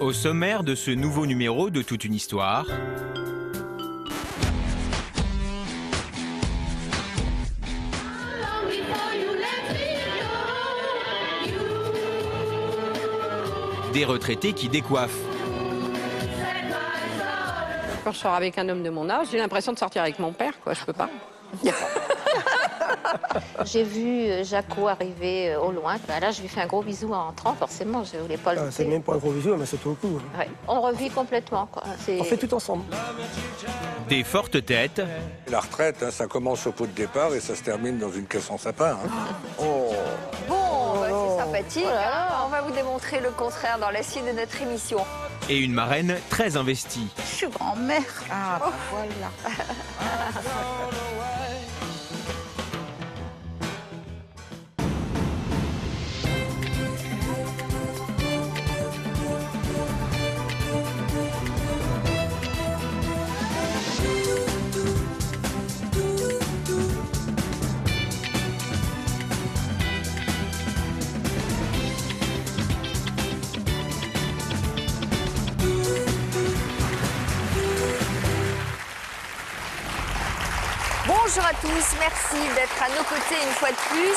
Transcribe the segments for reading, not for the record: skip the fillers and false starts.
Au sommaire de ce nouveau numéro de Toute une histoire, des retraités qui décoiffent. Quand je sors avec un homme de mon âge, j'ai l'impression de sortir avec mon père, quoi. Je peux pas. J'ai vu Jaco arriver au loin. Ben là, je lui fais un gros bisou en entrant, forcément, je voulais pas le louper. C'est même pas un gros bisou, mais c'est tout au cou. Ouais. On revit complètement, quoi. On fait tout ensemble. Des fortes têtes. La retraite, hein, ça commence au pot de départ et ça se termine dans une caisse en sapin. Hein. Bon, bah, c'est sympathique. Hein. On va vous démontrer le contraire dans la suite de notre émission. Et une marraine très investie. Je suis grand-mère. Ah, bah, voilà. Bonjour à tous, merci d'être à nos côtés une fois de plus.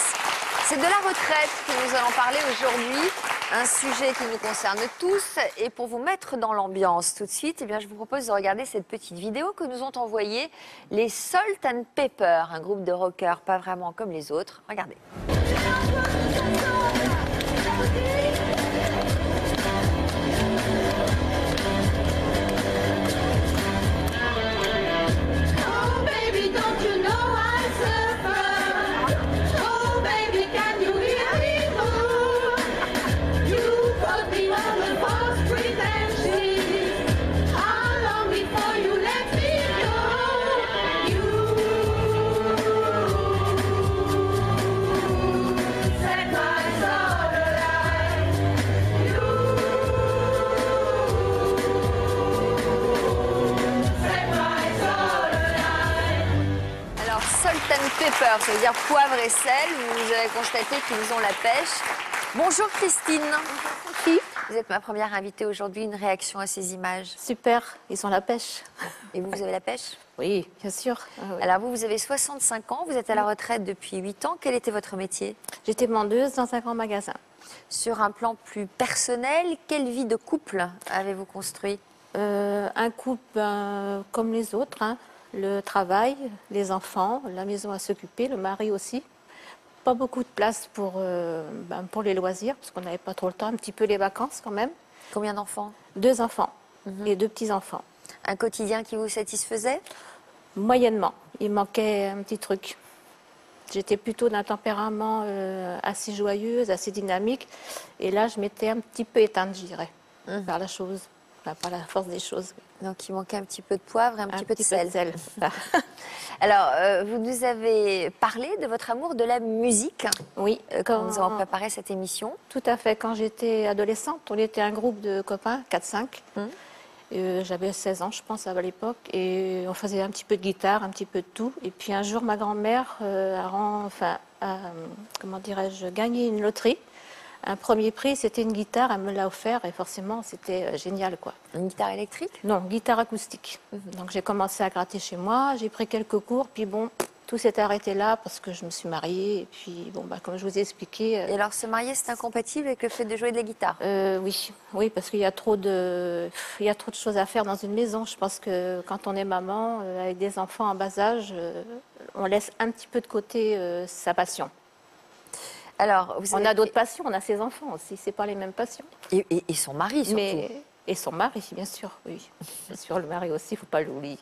C'est de la retraite que nous allons parler aujourd'hui, un sujet qui nous concerne tous. Et pour vous mettre dans l'ambiance tout de suite, eh bien, je vous propose de regarder cette petite vidéo que nous ont envoyée les Salt and Pepper, un groupe de rockers pas vraiment comme les autres. Regardez. Pepper, ça veut dire poivre et sel. Vous avez constaté qu'ils ont la pêche. Bonjour Christine. Qui ? Vous êtes ma première invitée aujourd'hui. Une réaction à ces images? Super, ils ont la pêche. Et vous avez la pêche? Oui, bien sûr. Ah, oui. Alors vous avez 65 ans, vous êtes à la retraite depuis 8 ans. Quel était votre métier? J'étais vendeuse dans un grand magasin. Sur un plan plus personnel, quelle vie de couple avez-vous construit? Un couple comme les autres, hein. Le travail, les enfants, la maison à s'occuper, le mari aussi. Pas beaucoup de place pour les loisirs, parce qu'on n'avait pas trop le temps, un petit peu les vacances quand même. Combien d'enfants? 2 enfants et 2 petits-enfants. Un quotidien qui vous satisfaisait? Moyennement, il manquait un petit truc. J'étais plutôt d'un tempérament assez joyeuse, assez dynamique. Et là, je m'étais un petit peu éteinte, je dirais, par la chose. Enfin, par la force des choses. Donc il manquait un petit peu de poivre et un petit peu de sel. Alors, vous nous avez parlé de votre amour de la musique. Oui. Quand nous avons préparé cette émission. Tout à fait. Quand j'étais adolescente, on était un groupe de copains, 4-5. J'avais 16 ans, je pense, à l'époque. Et on faisait un petit peu de guitare, un petit peu de tout. Et puis un jour, ma grand-mère a gagné une loterie. Un premier prix, c'était une guitare, elle me l'a offert et forcément, c'était génial, quoi. Une guitare électrique? Non, guitare acoustique. Donc j'ai commencé à gratter chez moi, j'ai pris quelques cours, puis bon, tout s'est arrêté là parce que je me suis mariée et puis bon, comme je vous ai expliqué... Et alors, se marier, c'est incompatible avec le fait de jouer de la guitare? Oui, parce qu'il y a trop de choses à faire dans une maison. Je pense que quand on est maman, avec des enfants en bas âge, on laisse un petit peu de côté sa passion. Alors, on a d'autres passions, on a ses enfants aussi, c'est pas les mêmes passions. Et son mari surtout. Et son mari, bien sûr, oui. Bien sûr, le mari aussi, il ne faut pas l'oublier.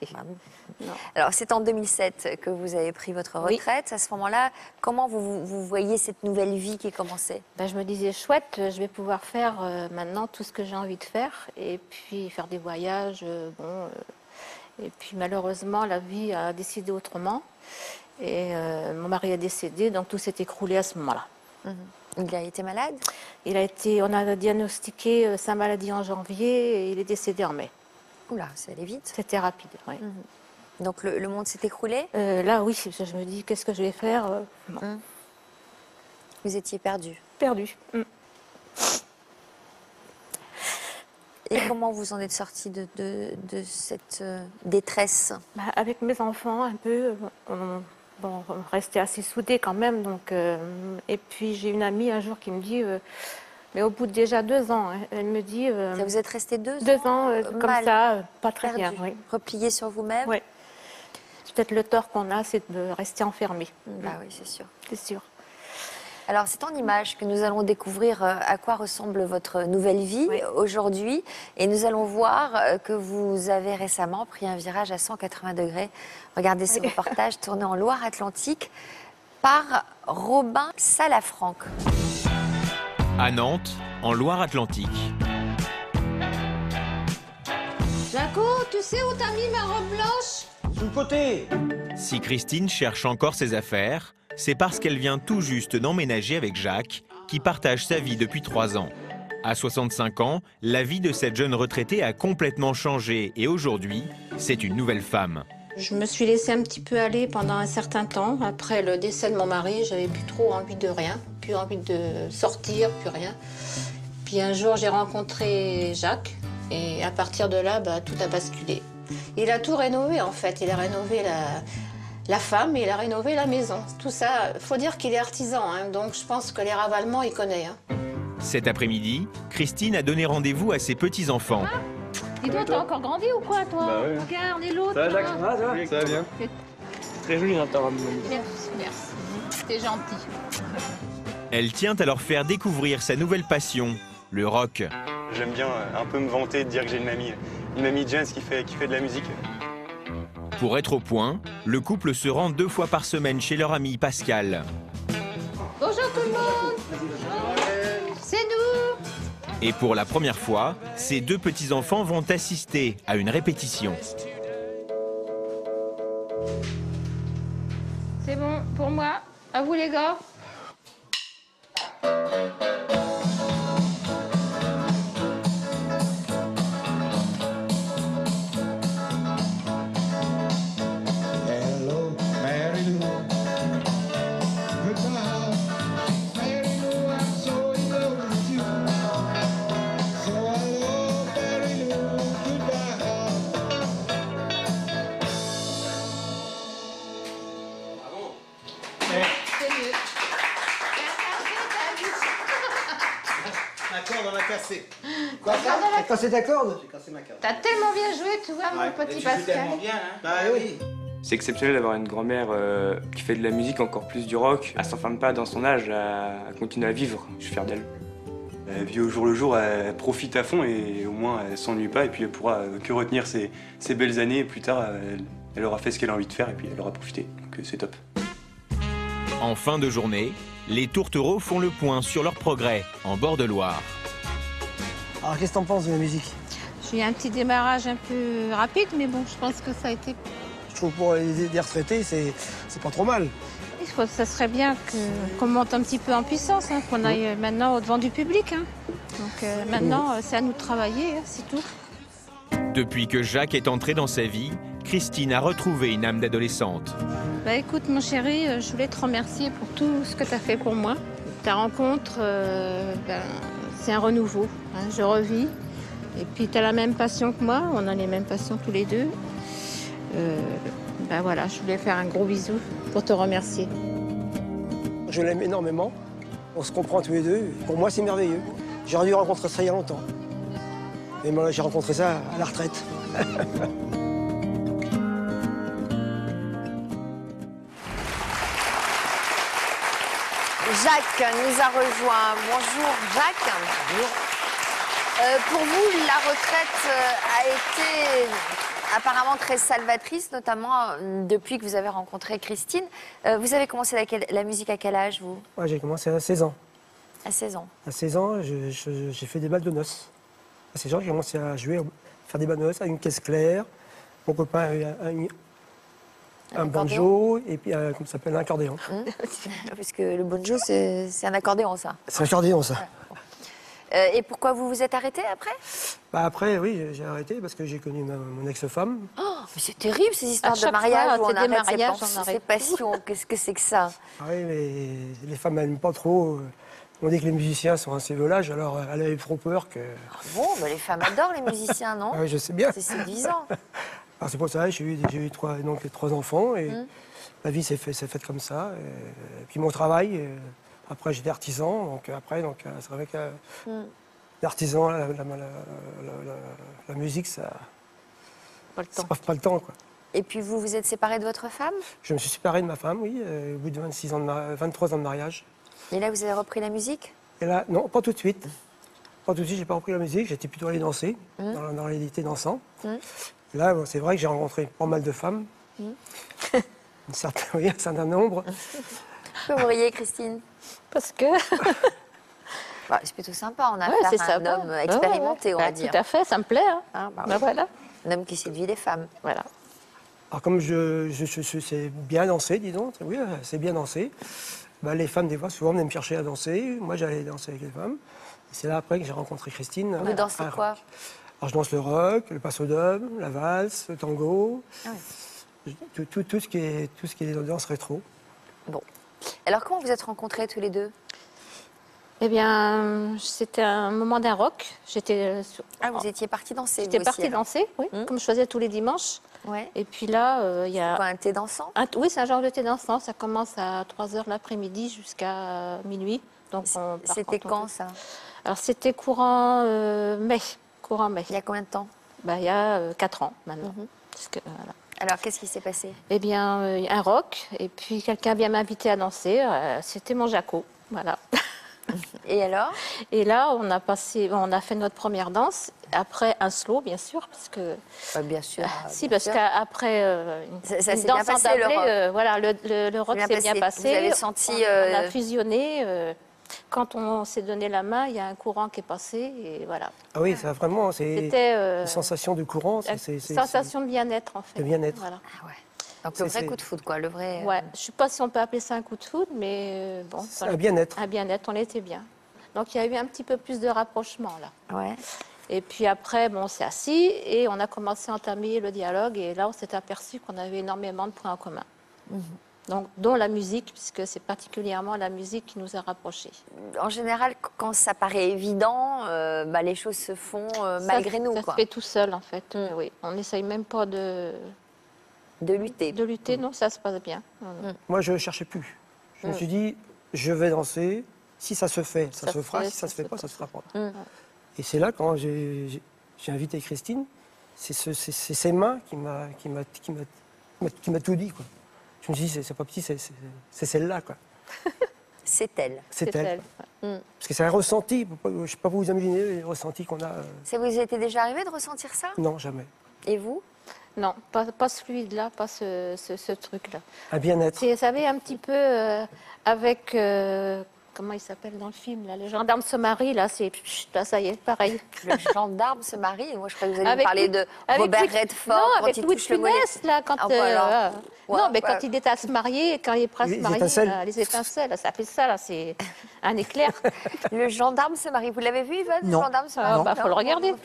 Non. Alors, c'est en 2007 que vous avez pris votre retraite. Oui. À ce moment-là, comment vous voyez cette nouvelle vie qui commençait? Je me disais, chouette, je vais pouvoir faire maintenant tout ce que j'ai envie de faire. Et puis faire des voyages, Et puis malheureusement, la vie a décidé autrement. Et mon mari est décédé, donc tout s'est écroulé à ce moment-là. Il a été malade? On a diagnostiqué sa maladie en janvier et il est décédé en mai. Oula, ça allait vite. C'était rapide, oui. Donc le monde s'est écroulé? Là, oui, je me dis, qu'est-ce que je vais faire? Vous étiez perdu? Perdu. Et comment vous en êtes sorti de cette détresse? Avec mes enfants, un peu, on restait assez soudés quand même. Donc, et puis j'ai une amie un jour qui me dit, mais au bout de déjà 2 ans, hein, elle me dit... Ça vous êtes resté 2 ans comme mal, ça, pas très bien. perdu, Oui. replié sur vous-même? Oui. Peut-être le tort qu'on a, c'est de rester enfermé. Bah oui, c'est sûr. C'est sûr. Alors, c'est en images que nous allons découvrir à quoi ressemble votre nouvelle vie aujourd'hui. Et nous allons voir que vous avez récemment pris un virage à 180 degrés. Regardez ce reportage tourné en Loire-Atlantique par Robin Salafranque. À Nantes, en Loire-Atlantique. Jaco, tu sais où t'as mis ma robe blanche? Sous le côté. Si Christine cherche encore ses affaires, c'est parce qu'elle vient tout juste d'emménager avec Jacques, qui partage sa vie depuis 3 ans. À 65 ans, la vie de cette jeune retraitée a complètement changé et aujourd'hui, c'est une nouvelle femme. Je me suis laissée un petit peu aller pendant un certain temps. Après le décès de mon mari, j'avais plus trop envie de rien, plus envie de sortir, plus rien. Puis un jour, j'ai rencontré Jacques et à partir de là, tout a basculé. Il a tout rénové en fait. Il a rénové la femme et il a rénové la maison. Tout ça, faut dire qu'il est artisan, hein, donc je pense que les ravalements, il connaît. Hein. Cet après-midi, Christine a donné rendez-vous à ses petits-enfants. Dis donc, t'as encore grandi ou quoi, toi? Bah oui. Regarde, et l'autre. Ça va, Jacques? là. Ça va bien. Très joli dans ta robe. Merci. T'es gentil. Elle tient à leur faire découvrir sa nouvelle passion, le rock. J'aime bien un peu me vanter de dire que j'ai une mamie jazz qui fait de la musique. Pour être au point, le couple se rend 2 fois par semaine chez leur ami Pascal. Bonjour tout le monde. C'est nous. Et pour la première fois, ces 2 petits-enfants vont assister à une répétition. C'est bon pour moi. À vous les gars. Hello, Mary Lou. Goodbye, Mary Lou. I'm so in love with you. So hello, Mary Lou. Goodbye. C'est mieux. Ma corde, on l'a cassé. Quoi, t'as cassé ta corde? J'ai cassé ma corde. T'as tellement bien joué, tu vois, mon petit Tu joues Pascal. tellement bien, hein. Bah oui. C'est exceptionnel d'avoir une grand-mère qui fait de la musique, encore plus du rock. Elle s'enferme pas dans son âge, elle continue à vivre. Je suis fier d'elle. Elle vit au jour le jour, elle profite à fond et au moins elle s'ennuie pas et puis elle pourra que retenir ses belles années et plus tard elle aura fait ce qu'elle a envie de faire et puis elle aura profité. Donc c'est top. En fin de journée, les tourtereaux font le point sur leur progrès en bord de Loire. Alors, qu'est-ce que t'en penses de la musique? J'ai eu un petit démarrage un peu rapide, mais bon, je pense que ça a été... Je trouve pour les retraités, c'est pas trop mal. Ça serait bien qu'on monte un petit peu en puissance, hein, qu'on aille maintenant au devant du public. Hein. Donc maintenant, c'est à nous de travailler, hein, c'est tout. Depuis que Jacques est entré dans sa vie, Christine a retrouvé une âme d'adolescente. Écoute, mon chéri, je voulais te remercier pour tout ce que tu as fait pour moi. Ta rencontre, c'est un renouveau. Hein, je revis. Et puis, tu as la même passion que moi. On a les mêmes passions tous les deux. Voilà, je voulais faire un gros bisou pour te remercier. Je l'aime énormément. On se comprend tous les deux. Pour moi, c'est merveilleux. J'aurais dû rencontrer ça il y a longtemps. Et moi, j'ai rencontré ça à la retraite. Jacques nous a rejoint. Bonjour Jacques. Bonjour. Pour vous, la retraite a été apparemment très salvatrice, notamment depuis que vous avez rencontré Christine. Vous avez commencé la musique à quel âge, vous? Ouais, j'ai commencé à 16 ans. À 16 ans. À 16 ans, j'ai fait des balles de noces. À 16 ans, j'ai commencé à jouer, faire des balles de noces avec une caisse claire. Mon copain a eu un banjo et puis, comment ça s'appelle, un accordéon. Parce que le banjo, c'est un accordéon, ça. C'est un accordéon, ça. Et pourquoi vous vous êtes arrêté après? Après, oui, j'ai arrêté parce que j'ai connu mon ex-femme. Oh, mais c'est terrible, ces histoires de mariage où on arrête ses passions. Qu'est-ce que c'est que ça? Ah oui, mais les femmes n'aiment pas trop On dit que les musiciens sont assez volages, alors elle avait trop peur que... Ah bon, bah, les femmes adorent les musiciens, non? Ah oui, je sais bien. C'est séduisant. Alors c'est pour ça, j'ai eu trois enfants et ma vie s'est faite comme ça. Et puis mon travail, après j'étais artisan, donc c'est vrai que l'artisan, la musique, ça Pas le temps. pas le temps, quoi. Et puis vous vous êtes séparé de votre femme? Je me suis séparé de ma femme, oui, au bout de 23 ans de mariage. Et là, vous avez repris la musique? Et là, non, pas tout de suite. Pas tout de suite, j'ai pas repris la musique, j'étais plutôt allé danser, dans l'édité dansant. Là, bon, c'est vrai que j'ai rencontré pas mal de femmes, un certain nombre. Pourquoi vous riez, Christine? Parce que... Bah, c'est plutôt sympa, on a Ouais, affaire c'est à un sympa. homme expérimenté, on va Bah, dire. Tout à fait, ça me plaît. Hein. Hein, bah Bah, oui. voilà. Un homme qui séduit les femmes. Voilà. Alors comme je sais bien danser, disons, oui, c'est bien danser, bah, les femmes, des fois, souvent, venaient me chercher à danser. Moi, j'allais danser avec les femmes. Et c'est là, après, que j'ai rencontré Christine. Vous dansez un quoi? rock. Alors, je danse le rock, le passo-dub, la valse, le tango, tout ce qui est danse rétro. Bon. Alors, comment vous êtes rencontrés tous les deux? Eh bien, c'était un moment d'un rock. Ah, vous étiez partis danser, J'étais vous aussi, partie alors. danser, oui, comme je faisais tous les dimanches. Ouais. Et puis là, il y a... Quoi, un thé dansant? Oui, c'est un genre de thé dansant. Ça commence à 3h l'après-midi jusqu'à minuit. Donc on part C'était on quand, veut. ça? Alors, c'était courant mai. Courant mai. Il y a combien de temps? Bah, il y a 4 ans maintenant. Parce que, voilà. Alors, qu'est-ce qui s'est passé? Eh bien, un rock. Et puis, quelqu'un vient m'inviter à danser. C'était mon Jaco. Voilà. Et alors? Et là, on a fait notre première danse. Après, un slow, bien sûr, parce que... Bien sûr. si, bien parce sûr. qu'après Ça une s'est bien danse en passé, le doublé, rock. voilà, le rock s'est bien passé. Vous avez senti... On a fusionné. Quand on s'est donné la main, il y a un courant qui est passé, et voilà. Ah oui, ça vraiment, c'est C'était une sensation de courant. une sensation de bien-être, en fait. De bien-être. Voilà. Ah ouais. Donc, le vrai coup de foudre, quoi, le vrai... Ouais. Je ne sais pas si on peut appeler ça un coup de foudre, mais bon. C'est un bien-être. Un bien-être, on était bien. Donc, il y a eu un petit peu plus de rapprochement, là. Ouais. Et puis après, bon, on s'est assis et on a commencé à entamer le dialogue. Et là, on s'est aperçu qu'on avait énormément de points en commun. Donc, dont la musique, puisque c'est particulièrement la musique qui nous a rapprochés. En général, quand ça paraît évident, bah, les choses se font malgré nous, Ça quoi. se fait tout seul, en fait. Oui. On n'essaye même pas de lutter. De lutter, non, ça se passe bien. Moi, je ne cherchais plus. Je me suis dit, je vais danser. Si ça se fait, ça se fera. Si ça ne se fait pas, ça ne se fera pas. Et c'est là, quand j'ai invité Christine, c'est ses mains qui m'a tout dit, quoi. Je me suis dit, c'est pas petit, c'est celle-là, quoi. C'est elle. C'est elle. Parce que c'est un ressenti. Je ne sais pas vous imaginer le ressenti qu'on a. Ça vous était déjà arrivé de ressentir ça? Non, jamais. Et vous? Non, pas ce fluide-là, pas ce truc-là. Un bien-être. Vous savez, un petit peu avec... comment il s'appelle dans le film, là, le gendarme se marie, là, là, ça y est, pareil. Le gendarme se marie? Moi, je croyais que vous alliez me Avec parler de Robert Louis- Redford Non, quand avec il Louis de touche le mollet. Funès, là, quand... Ah, voilà. non, mais Ouais. quand il est à se marier, quand il est prêt à se Les marier, étincelles. là, les étincelles, ça fait ça, là, c'est un éclair. Le gendarme se marie. Vous l'avez vu, Yvonne? Non. Le gendarme se Ah, marie. bah, faut le regarder.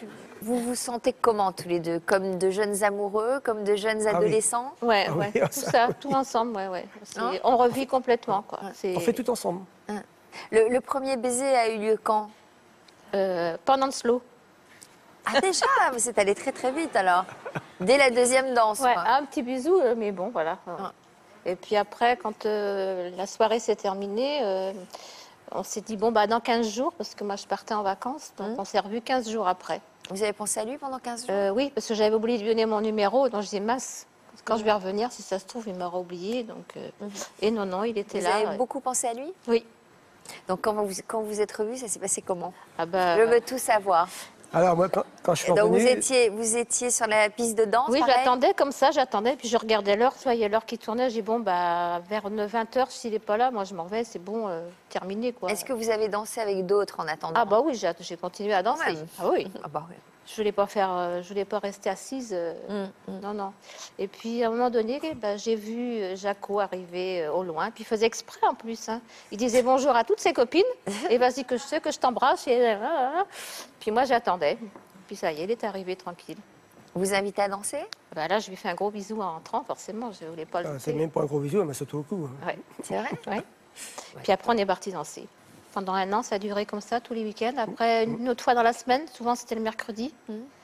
Vous vous sentez comment, tous les deux? Comme de jeunes amoureux? Comme de jeunes oui. adolescents? Ouais, Ah ouais, oui, tout ça, tout ensemble, ouais. Hein? On revit complètement, quoi. On fait tout ensemble. Le premier baiser a eu lieu quand? Pendant le slow. Ah, déjà? Vous êtes allé très très vite, alors. Dès la deuxième danse, Ouais, quoi. un petit bisou, mais bon, voilà. Et puis après, quand la soirée s'est terminée, on s'est dit, bon, bah, dans 15 jours, parce que moi, je partais en vacances, donc on s'est revus 15 jours après. Vous avez pensé à lui pendant 15 jours? Oui, parce que j'avais oublié de lui donner mon numéro, donc je disais, mince, quand je vais revenir, si ça se trouve, il m'aura oublié. Donc, et non, il était Vous là. avez beaucoup pensé à lui? Oui. Donc quand vous êtes revus, ça s'est passé comment? Ah bah, Je veux tout savoir. Alors, moi, quand je suis Et donc revenu... vous étiez sur la piste de danse? oui, pareil? j'attendais comme ça, puis je regardais l'heure, soit il y a l'heure qui tournait, j'ai dit, bon, bah, vers 20h, s'il n'est pas là, moi je m'en vais, c'est bon, terminé, quoi. Est-ce que vous avez dansé avec d'autres en attendant? Ah bah oui, j'ai continué à danser. même. Ah oui. Ah bah oui. Je voulais pas rester assise. Non. Et puis à un moment donné, ben, j'ai vu Jaco arriver au loin. Puis il faisait exprès en plus. Hein. Il disait bonjour à toutes ses copines. Et vas-y que je sais que je t'embrasse. Puis moi j'attendais. Puis ça y est, il est arrivé tranquille. Vous invitez à danser? Ben, là, je lui fais un gros bisou en entrant. Forcément, je voulais pas le C'est louper. même pas un gros bisou, elle m'a sauté au cou. Hein. Ouais. C'est vrai? Ouais. Puis après, on est parti danser. Pendant 1 an, ça a duré comme ça, tous les week-ends. Après, une autre fois dans la semaine, souvent c'était le mercredi.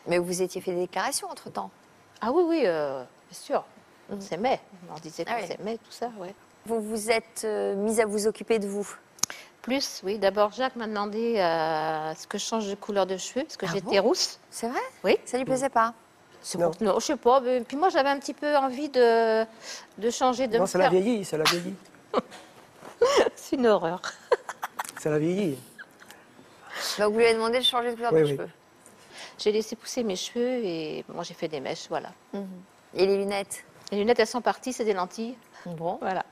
Mais vous étiez fait des déclarations entre-temps. Ah oui, oui, bien sûr. On s'aimait. On disait qu'on Ah oui. s'aimait, tout ça, ouais. Vous vous êtes mise à vous occuper de vous. Plus, oui. D'abord, Jacques m'a demandé à ce que je change de couleur de cheveux, parce que Ah j'étais bon rousse. C'est vrai? Oui. Ça lui plaisait pas? Non, je sais pas. Mais, puis moi, j'avais un petit peu envie de changer, de Non, me ça l'a faire... vieilli, ça l'a vieilli. C'est une horreur. Ça l'a vieilli. Donc vous lui avez demandé de changer de couleur Oui, de oui. cheveux. J'ai laissé pousser mes cheveux et moi, j'ai fait des mèches, voilà. Et les lunettes? Les lunettes, elles sont parties, c'est des lentilles. Bon. Voilà.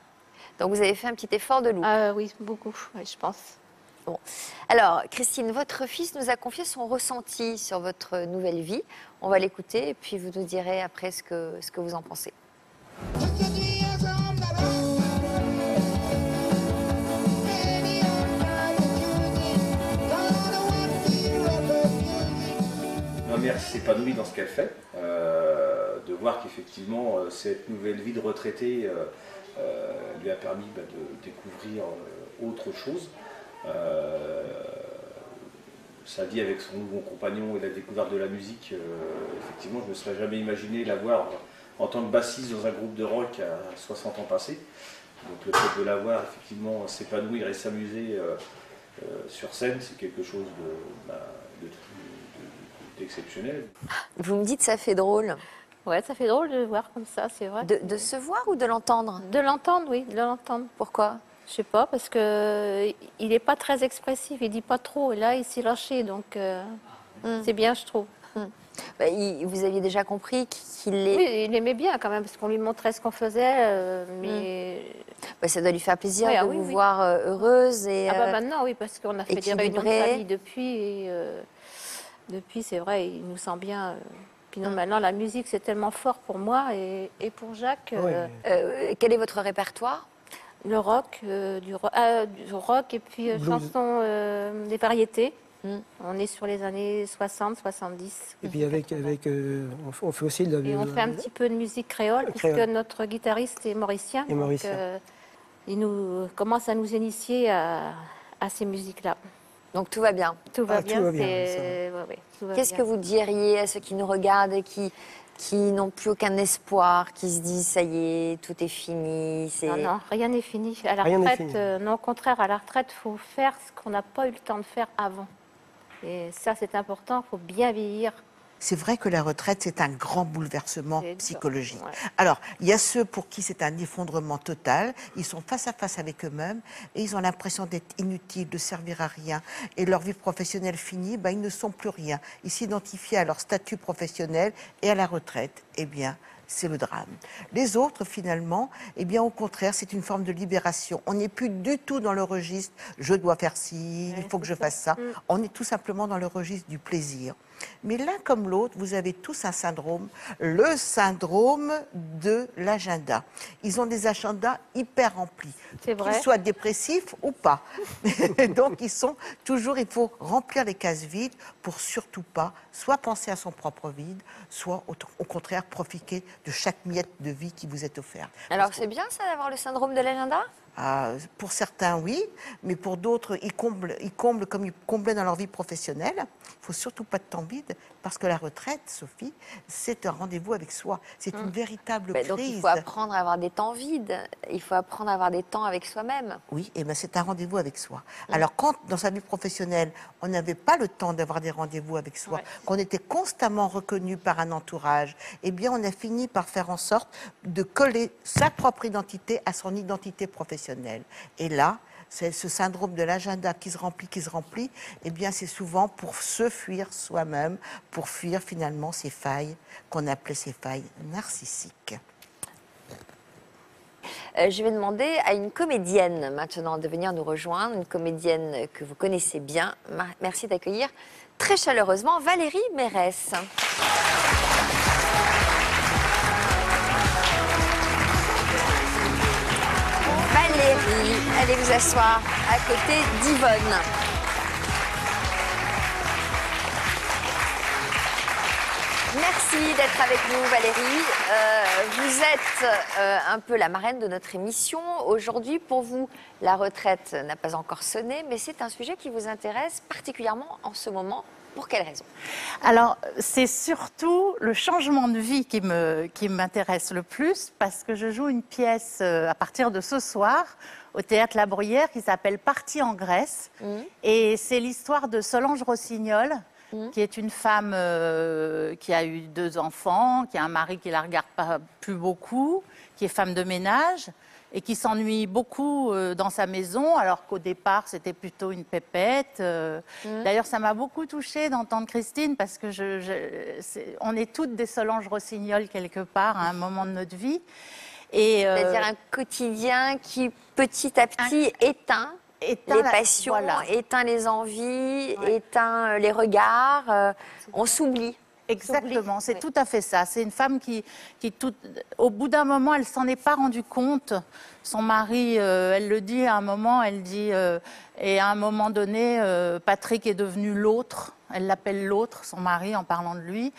Donc vous avez fait un petit effort de look. Ah oui, beaucoup, oui, je pense. Bon. Alors, Christine, votre fils nous a confié son ressenti sur votre nouvelle vie. On va l'écouter et puis vous nous direz après ce que vous en pensez. Ma mère s'épanouit dans ce qu'elle fait, de voir qu'effectivement cette nouvelle vie de retraité lui a permis de découvrir autre chose. Sa vie avec son nouveau compagnon et la découverte de la musique, effectivement je ne me serais jamais imaginé la voir en tant que bassiste dans un groupe de rock à 60 ans passés. Donc le fait de la voir effectivement s'épanouir et s'amuser sur scène, c'est quelque chose d'exceptionnel. Vous me dites ça fait drôle. Ouais, ça fait drôle de le voir comme ça, c'est vrai. De se voir ou de l'entendre? De l'entendre, oui, de l'entendre. Pourquoi? Je sais pas, parce que il n'est pas très expressif, il dit pas trop. Et là, il s'est lâché, donc c'est bien, je trouve. Bah, vous aviez déjà compris qu'il est... Oui, il aimait bien quand même, parce qu'on lui montrait ce qu'on faisait, mais... Bah, ça doit lui faire plaisir Ouais, de ah vous oui, oui. voir heureuse et... Ah bah maintenant, oui, parce qu'on a fait des réunions de équilibrée. famille depuis, et depuis, c'est vrai, il nous sent bien. Puis non, maintenant, la musique, c'est tellement fort pour moi et pour Jacques. Quel est votre répertoire? Le rock, du rock et puis chansons, des variétés. On est sur les années 60, 70. Et puis on fait aussi de Et on fait un petit peu de musique créole, puisque notre guitariste est mauricien. Et mauricien. Il commence à nous initier à ces musiques-là. Donc tout va bien. Tout va bien. Tout va bien, Qu'est-ce que vous diriez à ceux qui nous regardent et qui n'ont plus aucun espoir, qui se disent ça y est, tout est fini? Non, non, rien n'est fini. À la Rien n'est retraite, fini. non, au contraire, à la retraite, il faut faire ce qu'on n'a pas eu le temps de faire avant. Et ça, c'est important, il faut bien vieillir. C'est vrai que la retraite, c'est un grand bouleversement psychologique. Ouais. Alors, il y a ceux pour qui c'est un effondrement total. Ils sont face à face avec eux-mêmes et ils ont l'impression d'être inutiles, de servir à rien. Et leur vie professionnelle finie, ben, ils ne sont plus rien. Ils s'identifient à leur statut professionnel et à la retraite. Eh bien, c'est le drame. Les autres, finalement, eh bien, au contraire, c'est une forme de libération. On n'est plus du tout dans le registre « je dois faire ci, il faut que je fasse ça ». On est tout simplement dans le registre du plaisir. Mais l'un comme l'autre, vous avez tous un syndrome, le syndrome de l'agenda. Ils ont des agendas hyper remplis, C'est vrai. qu'ils soient dépressifs ou pas. Donc ils sont toujours, il faut remplir les cases vides pour surtout pas soit penser à son propre vide, soit au contraire profiter de chaque miette de vie qui vous est offerte. Alors c'est bien ça d'avoir le syndrome de l'agenda? Pour certains, oui, mais pour d'autres, ils comblent comme ils comblaient dans leur vie professionnelle. Il ne faut surtout pas de temps vide, parce que la retraite, Sophie, c'est un rendez-vous avec soi. C'est une véritable crise. Donc il faut apprendre à avoir des temps vides. Il faut apprendre à avoir des temps avec soi-même. Oui, et ben c'est un rendez-vous avec soi. Alors quand, dans sa vie professionnelle, on n'avait pas le temps d'avoir des rendez-vous avec soi, qu'on était constamment reconnu par un entourage, eh bien on a fini par faire en sorte de coller sa propre identité à son identité professionnelle. Et là, c'est ce syndrome de l'agenda qui se remplit, eh bien c'est souvent pour se fuir soi-même, pour fuir finalement ces failles qu'on appelait ces failles narcissiques. Je vais demander à une comédienne maintenant de venir nous rejoindre, une comédienne que vous connaissez bien. Merci d'accueillir très chaleureusement Valérie Mérès. Valérie, allez vous asseoir à côté d'Yvonne. Merci Merci d'être avec nous, Valérie. Vous êtes un peu la marraine de notre émission. Aujourd'hui, pour vous, la retraite n'a pas encore sonné, mais c'est un sujet qui vous intéresse particulièrement en ce moment. Pour quelle raison? Alors, c'est surtout le changement de vie qui m'intéresse le plus, parce que je joue une pièce à partir de ce soir au Théâtre La Bruyère qui s'appelle Partie en Grèce. Et c'est l'histoire de Solange Rossignol, qui est une femme qui a eu 2 enfants, qui a un mari qui la regarde pas plus beaucoup, qui est femme de ménage et qui s'ennuie beaucoup dans sa maison, alors qu'au départ, c'était plutôt une pépette. D'ailleurs, ça m'a beaucoup touchée d'entendre Christine, parce que on est toutes des Solange Rossignol quelque part, à un moment de notre vie. C'est-à-dire un quotidien qui, petit à petit, éteint les passions, éteint les envies, éteint les regards. On s'oublie. Exactement, c'est tout à fait ça. C'est une femme qui au bout d'un moment, elle s'en est pas rendue compte. Son mari, elle le dit à un moment, elle dit, et à un moment donné, Patrick est devenu l'autre. Elle l'appelle l'autre, son mari, en parlant de lui.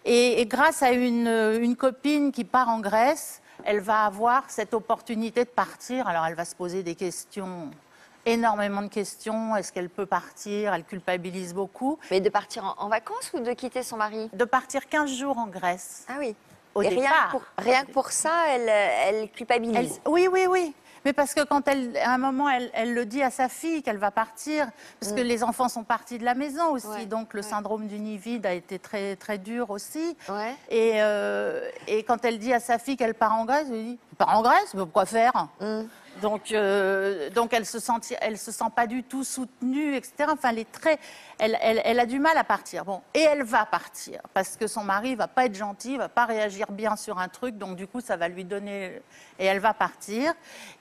Et grâce à une copine qui part en Grèce, elle va avoir cette opportunité de partir. Alors, elle va se poser des questions, énormément de questions. Est-ce qu'elle peut partir? Elle culpabilise beaucoup. Mais de partir en vacances ou de quitter son mari? De partir 15 jours en Grèce. Ah oui. Au Et départ. rien que pour ça, elle culpabilise. Oui. Mais parce que quand à un moment, elle le dit à sa fille qu'elle va partir, parce que les enfants sont partis de la maison aussi, donc le syndrome du nid vide a été très, très dur aussi. Et quand elle dit à sa fille qu'elle part en Grèce, elle dit « Tu pars en Grèce? Mais pourquoi faire ?» Donc elle se sent pas du tout soutenue, etc. Enfin, elle a du mal à partir. Bon, et elle va partir parce que son mari va pas être gentil, va pas réagir bien sur un truc, donc du coup ça va lui donner. Et elle va partir.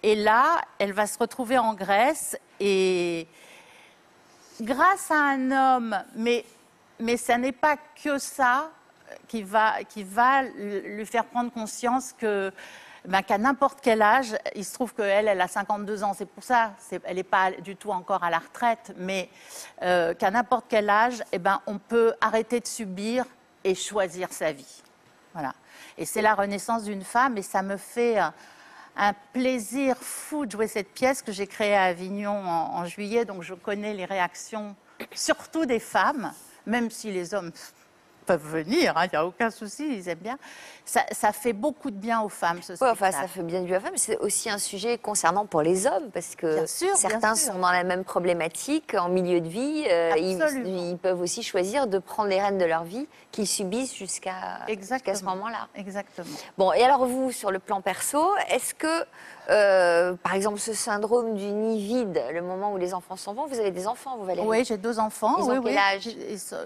Et là, elle va se retrouver en Grèce et grâce à un homme, mais ça n'est pas que ça qui va lui faire prendre conscience que. Qu'à n'importe quel âge, il se trouve qu'elle a 52 ans, c'est pour ça, elle n'est pas du tout encore à la retraite, mais qu'à n'importe quel âge, on peut arrêter de subir et choisir sa vie. Voilà. Et c'est la renaissance d'une femme, et ça me fait un plaisir fou de jouer cette pièce que j'ai créée à Avignon en juillet, donc je connais les réactions, surtout des femmes, même si les hommes peuvent venir, il n'y a aucun souci, ils aiment bien. Ça fait beaucoup de bien aux femmes, ce spectacle. Enfin, ça fait bien du bien aux femmes, mais c'est aussi un sujet concernant pour les hommes, parce que certains sont dans la même problématique en milieu de vie. Ils peuvent aussi choisir de prendre les rênes de leur vie qu'ils subissent jusqu'à ce moment-là. Exactement. Bon, et alors vous, sur le plan perso, est-ce que, par exemple, ce syndrome du nid vide, le moment où les enfants s'en vont, vous avez des enfants, vous, Valérie? Oui, j'ai 2 enfants. Ils ont quel âge?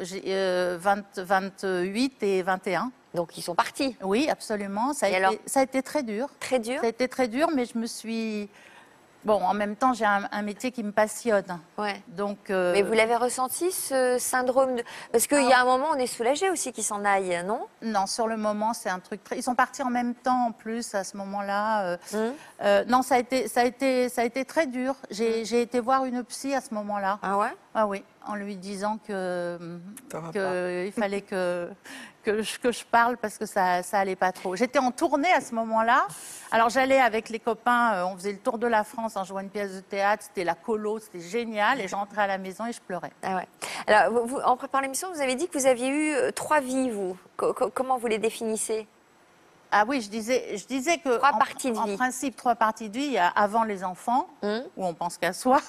J'ai 28 et 21. Donc ils sont partis? Oui, absolument. Ça a été très dur. Très dur? Ça a été très dur, mais je me suis... Bon, en même temps, j'ai un métier qui me passionne. Ouais. Donc, mais vous l'avez ressenti, ce syndrome de... Parce qu'il y a un moment, on est soulagé aussi qu'ils s'en aillent, non? Non, sur le moment, c'est un truc très... Ils sont partis en même temps, en plus, à ce moment-là. Non, ça a été très dur. J'ai été voir une psy à ce moment-là. Ah ouais? Ah oui, en lui disant qu'il fallait que je parle parce que ça allait pas trop. J'étais en tournée à ce moment-là. Alors j'allais avec les copains, on faisait le tour de la France en jouant une pièce de théâtre. C'était la colo, c'était génial. Et je rentrais à la maison et je pleurais. Ah ouais. Alors, en préparant l'émission, vous avez dit que vous aviez eu 3 vies, vous. Comment vous les définissez? Ah oui, je disais que 3 parties de vie. En principe, 3 parties de vie. Il y a avant les enfants, où on pense qu'à soi.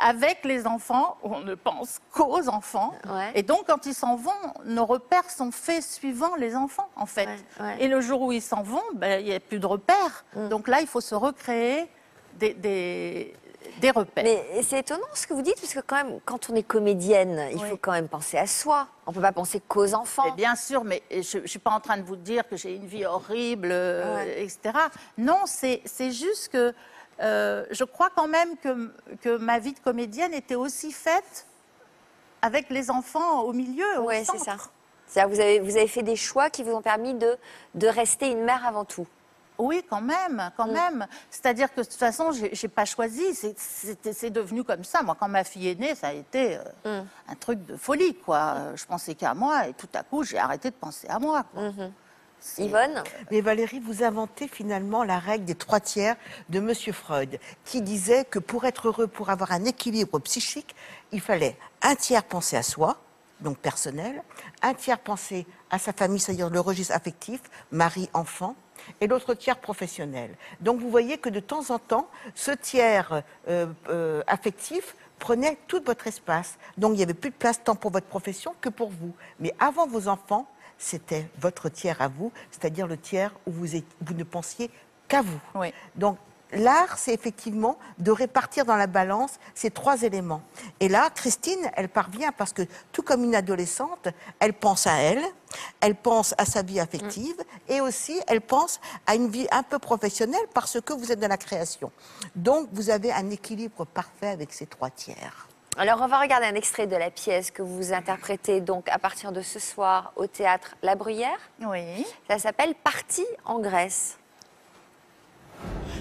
Avec les enfants, on ne pense qu'aux enfants. Ouais. Et donc, quand ils s'en vont, nos repères sont faits suivant les enfants, en fait. Ouais. Et le jour où ils s'en vont, il n'y a plus de repères. Donc là, il faut se recréer des repères. Mais c'est étonnant ce que vous dites, parce que quand même, quand on est comédienne, il faut quand même penser à soi. On ne peut pas penser qu'aux enfants. Mais bien sûr, mais je ne suis pas en train de vous dire que j'ai une vie horrible, etc. Non, c'est juste que je crois quand même que ma vie de comédienne était aussi faite avec les enfants au milieu, au centre. C'est ça. C'est-à-dire vous avez fait des choix qui vous ont permis de rester une mère avant tout. Oui, quand même, quand même. C'est-à-dire que de toute façon, j'ai pas choisi, c'est devenu comme ça. Moi, quand ma fille est née, ça a été un truc de folie, quoi. Je pensais qu'à moi et tout à coup, j'ai arrêté de penser à moi, quoi. Yvonne? Mais Valérie, vous inventez finalement la règle des 3 tiers de Monsieur Freud, qui disait que pour être heureux, pour avoir un équilibre psychique, il fallait 1 tiers penser à soi, donc personnel, 1 tiers penser à sa famille, c'est-à-dire le registre affectif, mari, enfant, et l'autre tiers professionnel. Donc vous voyez que de temps en temps, ce tiers affectif prenait tout votre espace. Donc il n'y avait plus de place tant pour votre profession que pour vous. Mais avant vos enfants, c'était votre tiers à vous, c'est-à-dire le tiers où vous ne pensiez qu'à vous. Oui. Donc l'art, c'est effectivement de répartir dans la balance ces 3 éléments. Et là, Christine, elle parvient parce que, tout comme une adolescente, elle pense à elle pense à sa vie affective et aussi elle pense à une vie un peu professionnelle parce que vous êtes dans la création. Donc vous avez un équilibre parfait avec ces 3 tiers. Alors, on va regarder un extrait de la pièce que vous interprétez donc à partir de ce soir au théâtre La Bruyère. Oui. Ça s'appelle Partie en Grèce.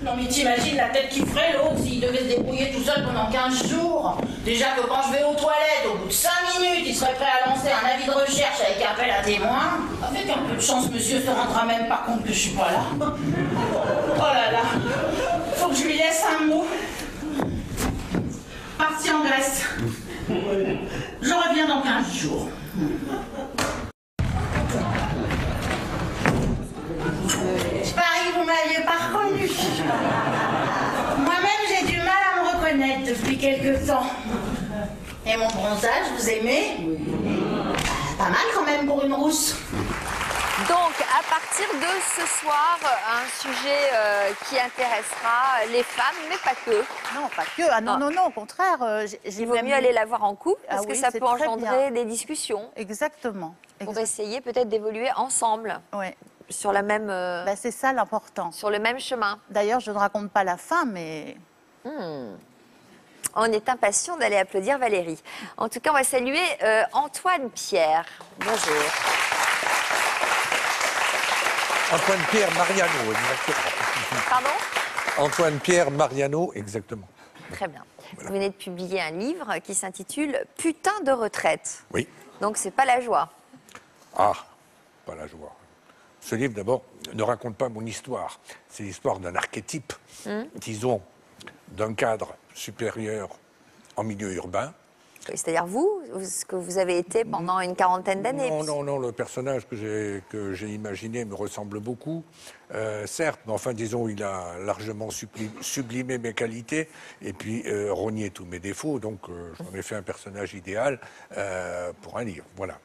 Non mais t'imagines la tête qu'il ferait l'autre s'il devait se débrouiller tout seul pendant 15 jours. Déjà que quand je vais aux toilettes, au bout de 5 minutes, il serait prêt à lancer un avis de recherche avec appel à témoin. Avec un peu de chance, monsieur se rendra même pas compte que je suis pas là. Oh là là, faut que je lui laisse un mot. Parti en Grèce. Je reviens dans 15 jours. Je parie que vous m'aviez pas reconnu. Moi-même, j'ai du mal à me reconnaître depuis quelque temps. Et mon bronzage, vous aimez? Pas mal quand même pour une rousse. Donc, à partir de ce soir, un sujet qui intéressera les femmes, mais pas que. Non, pas que. Ah non, non, non, au contraire. Il vaut mieux aller la voir en couple, parce Ah que oui, ça c'est peut très engendrer bien. des discussions. Exactement. Pour essayer peut-être d'évoluer ensemble. Oui. Sur la même... c'est ça l'important. Sur le même chemin. D'ailleurs, je ne raconte pas la fin, mais... On est impatient d'aller applaudir Valérie. En tout cas, on va saluer Antoine Pierre. Bonjour. Antoine Pierre Mariano, exactement. Pardon? Antoine Pierre Mariano, exactement. Très bien. Vous venez de publier un livre qui s'intitule « Putain de retraite ». Oui. Donc, c'est pas la joie. Ah, pas la joie. Ce livre, d'abord, ne raconte pas mon histoire. C'est l'histoire d'un archétype, disons, d'un cadre supérieur en milieu urbain. C'est-à-dire vous, ce que vous avez été pendant une quarantaine d'années. Non, le personnage que j'ai imaginé me ressemble beaucoup. Certes, mais enfin, disons, il a largement sublimé mes qualités et puis rogné tous mes défauts. Donc, j'en ai fait un personnage idéal pour un livre. Voilà.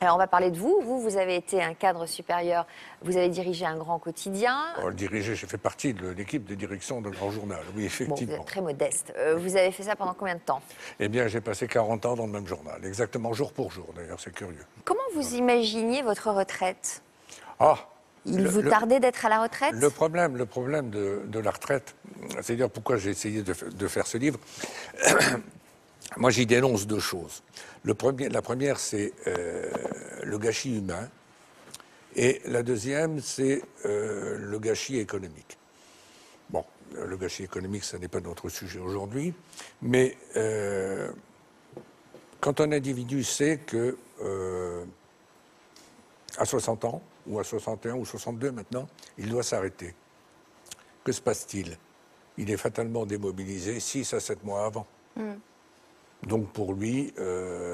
Alors, on va parler de vous. Vous avez été un cadre supérieur. Vous avez dirigé un grand quotidien. J'ai fait partie de l'équipe de direction d'un grand journal, oui, effectivement. Bon, vous êtes très modeste. Vous avez fait ça pendant combien de temps? Eh bien, j'ai passé 40 ans dans le même journal, exactement jour pour jour, d'ailleurs, c'est curieux. Comment vous imaginiez votre retraite? Ah, Il vous tardait d'être à la retraite? Le problème de la retraite, c'est-à-dire pourquoi j'ai essayé de faire ce livre, moi j'y dénonce 2 choses. La première, c'est le gâchis humain, et la deuxième, c'est le gâchis économique. Bon, le gâchis économique, ce n'est pas notre sujet aujourd'hui, mais quand un individu sait que à 60 ans, ou à 61 ou 62 maintenant, il doit s'arrêter, que se passe-t-il? Il est fatalement démobilisé 6 à 7 mois avant. Donc pour lui,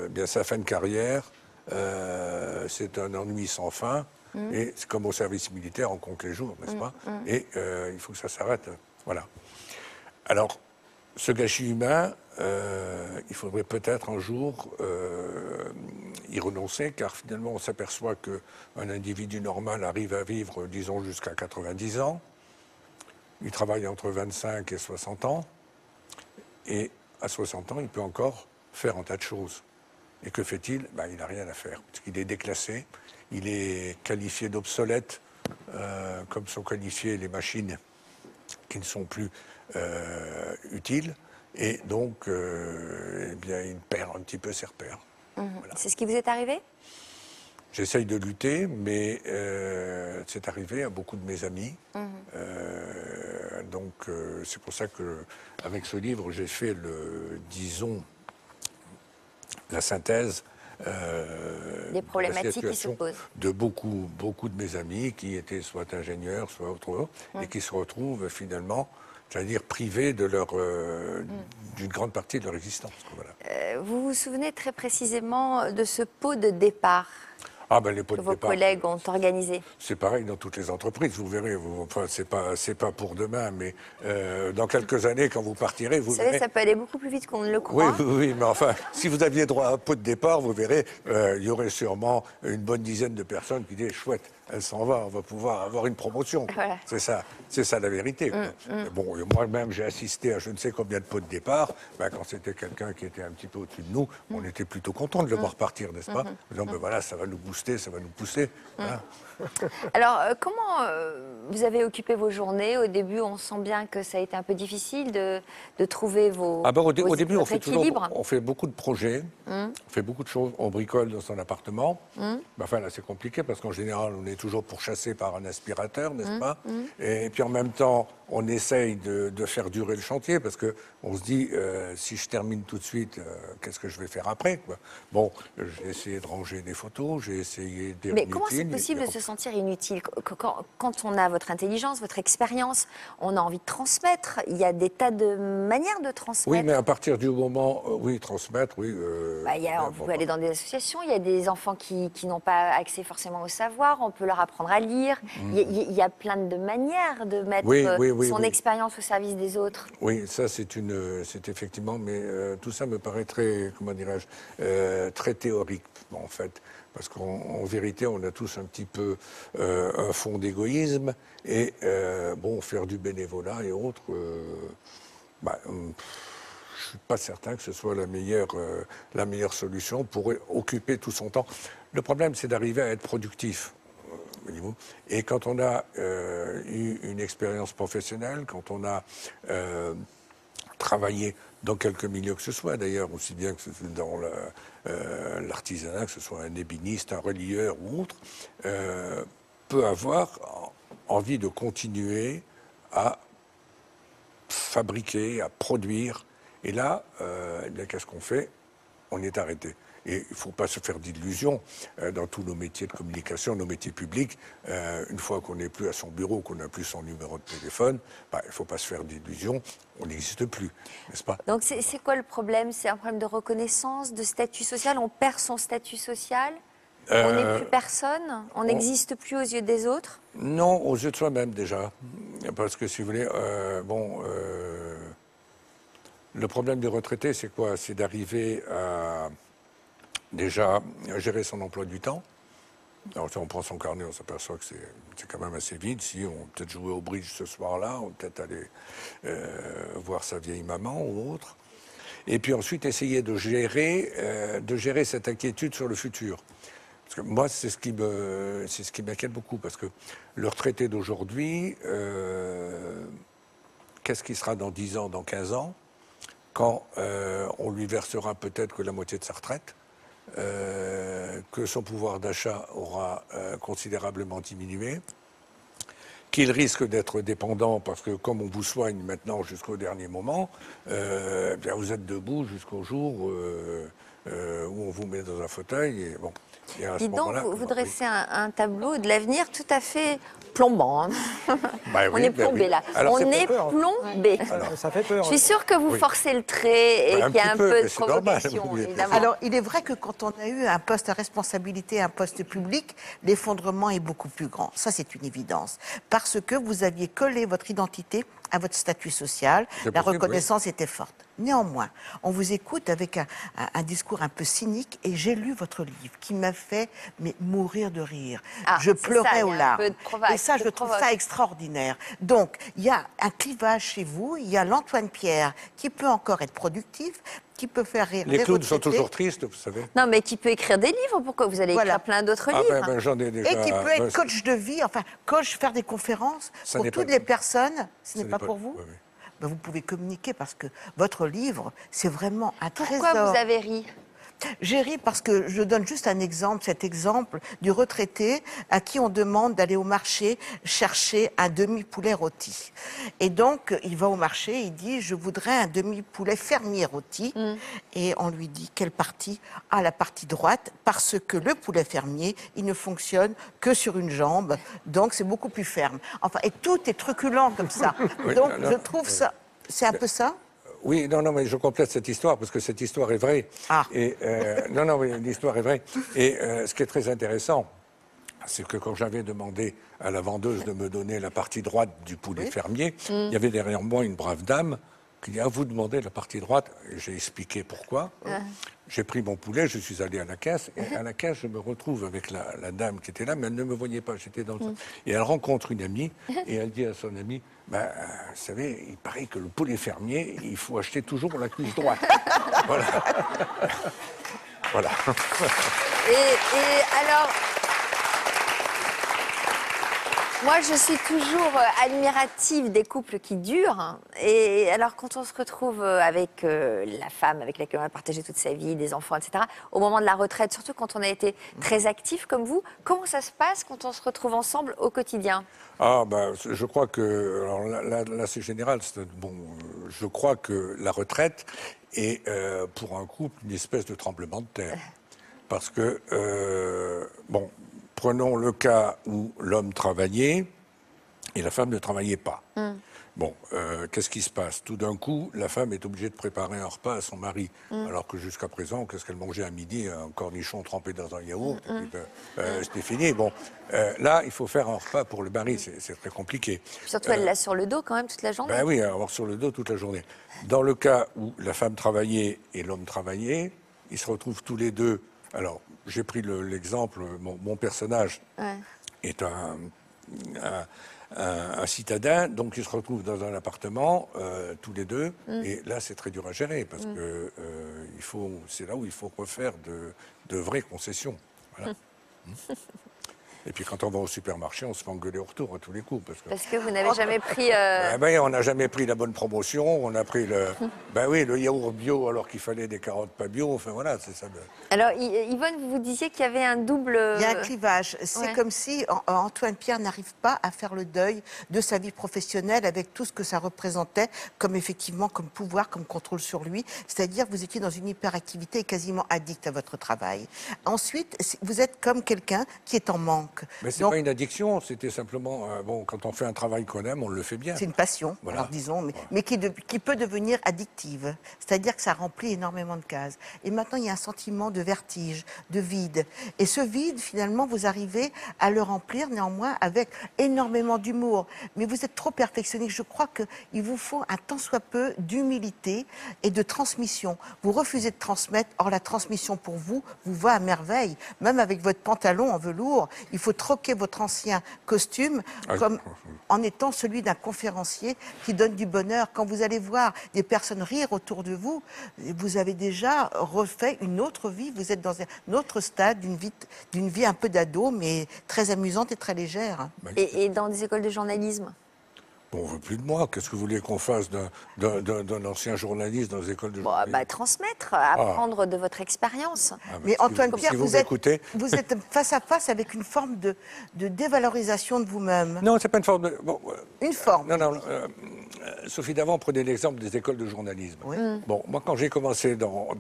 bien sa fin de carrière, c'est un ennui sans fin. Et c'est comme au service militaire, on compte les jours, n'est-ce pas? Et il faut que ça s'arrête. Voilà. Alors, ce gâchis humain, il faudrait peut-être un jour y renoncer, car finalement on s'aperçoit qu'un individu normal arrive à vivre, disons, jusqu'à 90 ans. Il travaille entre 25 et 60 ans. Et à 60 ans, il peut encore faire un tas de choses. Et que fait-il? Il n'a rien à faire, parce qu'il est déclassé, il est qualifié d'obsolète, comme sont qualifiées les machines qui ne sont plus utiles, et donc eh bien, il perd un petit peu ses repères. Voilà. C'est ce qui vous est arrivé? J'essaye de lutter, mais c'est arrivé à beaucoup de mes amis. Donc c'est pour ça qu'avec ce livre, j'ai fait, disons, la synthèse des problématiques qui se posent. De beaucoup de mes amis qui étaient soit ingénieurs, soit autres, et qui se retrouvent finalement, j'allais dire, privés de d'une grande partie de leur existence. Voilà. Vous vous souvenez très précisément de ce pot de départ les pots que de vos départ, collègues ont organisé? C'est pareil dans toutes les entreprises, vous verrez. Enfin, c'est pas pour demain, mais dans quelques années, quand vous partirez, vous savez, verrez. ça peut aller beaucoup plus vite qu'on ne le croit. Oui, mais enfin, si vous aviez droit à un pot de départ, vous verrez, il y aurait sûrement une bonne dizaine de personnes qui disaient chouette, elle s'en va, on va pouvoir avoir une promotion. Voilà. C'est ça la vérité. Bon, moi-même, j'ai assisté à je ne sais combien de pots de départ. Quand c'était quelqu'un qui était un petit peu au-dessus de nous, on était plutôt content de le voir partir, n'est-ce pas? En disant, voilà, ça va nous booster, ça va nous pousser. Voilà. Alors, comment vous avez occupé vos journées? Au début, on sent bien que ça a été un peu difficile de trouver au début, votre équilibre. On fait beaucoup de projets, on fait beaucoup de choses, on bricole dans son appartement. Enfin, là, c'est compliqué parce qu'en général, on est toujours pourchassé par un aspirateur, n'est-ce pas? Et puis en même temps, on essaye de faire durer le chantier parce qu'on se dit, si je termine tout de suite, qu'est-ce que je vais faire après, quoi? Bon, j'ai essayé de ranger des photos, j'ai essayé des... Mais comment c'est possible de se sentir inutile quand on a votre intelligence, votre expérience, on a envie de transmettre? Il y a des tas de manières de transmettre. Oui, mais à partir du moment... transmettre, oui... on peut aller dans des associations, il y a des enfants qui n'ont pas accès forcément au savoir, on peut leur apprendre à lire. Il y a plein de manières de mettre son expérience au service des autres. Oui, ça c'est effectivement, mais tout ça me paraît très, comment dirais-je, très théorique en fait. Parce qu'en vérité, on a tous un petit peu un fond d'égoïsme et faire du bénévolat et autres, je ne suis pas certain que ce soit la meilleure solution pour occuper tout son temps. Le problème, c'est d'arriver à être productif. Et quand on a eu une expérience professionnelle, quand on a travaillé dans quelque milieu que ce soit, d'ailleurs, aussi bien que dans l'artisanat, que ce soit un ébéniste, un relieur ou autre, peut avoir envie de continuer à fabriquer, à produire. Et là, qu'est-ce qu'on fait? On est arrêté. Et il ne faut pas se faire d'illusions dans tous nos métiers de communication, nos métiers publics. Une fois qu'on n'est plus à son bureau, qu'on n'a plus son numéro de téléphone, il ne faut pas se faire d'illusions, on n'existe plus, n'est-ce pas? Donc c'est quoi le problème? C'est un problème de reconnaissance, de statut social? On perd son statut social? On n'est plus personne? On n'existe plus aux yeux des autres? Non, aux yeux de soi-même déjà. Parce que si vous voulez, le problème des retraités, c'est quoi? C'est d'arriver à... déjà, gérer son emploi du temps. Alors, si on prend son carnet, on s'aperçoit que c'est quand même assez vide. Si on peut-être jouer au bridge ce soir-là, on peut peut-être aller voir sa vieille maman ou autre. Et puis ensuite, essayer de gérer cette inquiétude sur le futur. Parce que moi, c'est ce qui m'inquiète beaucoup. Parce que le retraité d'aujourd'hui, qu'est-ce qui sera dans 10 ans, dans 15 ans, quand on lui versera peut-être que la moitié de sa retraite, que son pouvoir d'achat aura considérablement diminué, qu'il risque d'être dépendant parce que comme on vous soigne maintenant jusqu'au dernier moment, vous êtes debout jusqu'au jour où on vous met dans un fauteuil. Et bon, Dis donc, vous dressez un tableau de l'avenir tout à fait plombant. Hein. On est plombé là. Alors, on est plombé. Ça fait peur. Je suis sûre que vous forcez le trait et qu'il y a un peu de provocation, normal, évidemment. Alors, il est vrai que quand on a eu un poste à responsabilité, un poste public, l'effondrement est beaucoup plus grand. Ça, c'est une évidence. Parce que vous aviez collé votre identité à votre statut social. La reconnaissance était forte. Néanmoins, on vous écoute avec un discours un peu cynique et j'ai lu votre livre qui m'a fait mourir de rire. Je pleurais aux larmes. Et ça, je trouve ça extraordinaire. Donc, il y a un clivage chez vous, il y a l'Antoine Pierre qui peut encore être productif, qui peut faire rire les clowns sont toujours tristes, vous savez. Non, mais qui peut écrire des livres. Pourquoi vous allez écrire plein d'autres livres? J'en ai déjà... Et qui peut être coach de vie, enfin, coach, faire des conférences pour toutes les personnes. Ce n'est pas pour vous? Ben, vous pouvez communiquer parce que votre livre, c'est vraiment un trésor. Pourquoi vous avez ri? J'ai ri parce que je donne juste un exemple, cet exemple du retraité à qui on demande d'aller au marché chercher un demi-poulet rôti. Et donc, il va au marché, il dit « Je voudrais un demi-poulet fermier rôti ». Et on lui dit « Quelle partie ?» « Ah, la partie droite, parce que le poulet fermier, il ne fonctionne que sur une jambe, donc c'est beaucoup plus ferme. » Enfin, et tout est truculent comme ça. Oui, Donc, non, je trouve ça... C'est un peu ça? Oui, non, mais je complète cette histoire parce que cette histoire est vraie. Et, non, oui, l'histoire est vraie. Et ce qui est très intéressant, c'est que quand j'avais demandé à la vendeuse de me donner la partie droite du poulet fermier, il y avait derrière moi une brave dame qui dit « Ah, vous demandez la partie droite ?» Et j'ai expliqué pourquoi. J'ai pris mon poulet, je suis allé à la caisse, et à la caisse, je me retrouve avec la dame qui était là, mais elle ne me voyait pas, j'étais dans le... Et elle rencontre une amie, et elle dit à son amie, vous savez, il paraît que le poulet fermier, il faut acheter toujours la cuisse droite. Voilà. Voilà. Et alors, moi, je suis toujours admirative des couples qui durent. Et alors, quand on se retrouve avec la femme avec laquelle on a partagé toute sa vie, des enfants, etc., au moment de la retraite, surtout quand on a été très actif comme vous, comment ça se passe quand on se retrouve ensemble au quotidien? Je crois que, alors là c'est général, bon, je crois que la retraite est pour un couple une espèce de tremblement de terre. Parce que, bon, prenons le cas où l'homme travaillait et la femme ne travaillait pas. Bon, qu'est-ce qui se passe? Tout d'un coup, la femme est obligée de préparer un repas à son mari. Alors que jusqu'à présent, qu'est-ce qu'elle mangeait à midi? Un cornichon trempé dans un yaourt, c'était fini. Bon, là, il faut faire un repas pour le mari, c'est très compliqué. Surtout, elle l'a sur le dos quand même toute la journée. Ben oui, avoir sur le dos toute la journée. Dans le cas où la femme travaillait et l'homme travaillait, ils se retrouvent tous les deux. Alors, j'ai pris l'exemple, mon personnage est un citadin, donc ils se retrouvent dans un appartement, tous les deux, et là c'est très dur à gérer, parce que c'est là où il faut refaire de vraies concessions. Voilà. Et puis quand on va au supermarché, on se fait engueuler au retour à tous les coups. Parce que vous n'avez jamais pris... on n'a jamais pris la bonne promotion, on a pris le yaourt bio alors qu'il fallait des carottes pas bio, enfin voilà, c'est ça. Alors Yvonne, vous disiez qu'il y avait un double... Il y a un clivage. C'est comme si Antoine Pierre n'arrive pas à faire le deuil de sa vie professionnelle avec tout ce que ça représentait comme effectivement, comme pouvoir, comme contrôle sur lui. C'est-à-dire que vous étiez dans une hyperactivité et quasiment addict à votre travail. Ensuite, vous êtes comme quelqu'un qui est en manque. Mais c'est pas une addiction, c'était simplement, quand on fait un travail qu'on aime, on le fait bien. C'est une passion, voilà. Alors disons, mais qui peut devenir addictive. C'est-à-dire que ça remplit énormément de cases. Et maintenant, il y a un sentiment de vertige, de vide. Et ce vide, finalement, vous arrivez à le remplir néanmoins avec énormément d'humour. Mais vous êtes trop perfectionniste. Je crois qu'il vous faut un tant soit peu d'humilité et de transmission. Vous refusez de transmettre, or la transmission pour vous va à merveille. Même avec votre pantalon en velours, il faut troquer votre ancien costume comme en étant celui d'un conférencier qui donne du bonheur. Quand vous allez voir des personnes rire autour de vous, vous avez déjà refait une autre vie. Vous êtes dans un autre stade d'une vie un peu d'ado, mais très amusante et très légère. Et dans des écoles de journalisme? On ne veut plus de moi. Qu'est-ce que vous voulez qu'on fasse d'un ancien journaliste dans les écoles de journalisme? Transmettre, apprendre de votre expérience. Mais Antoine Pierre, si vous êtes face à face avec une forme de dévalorisation de vous-même. Non, c'est pas une forme de... une forme. Non, Sophie Davant prenait l'exemple des écoles de journalisme. Bon, moi, quand j'ai commencé dans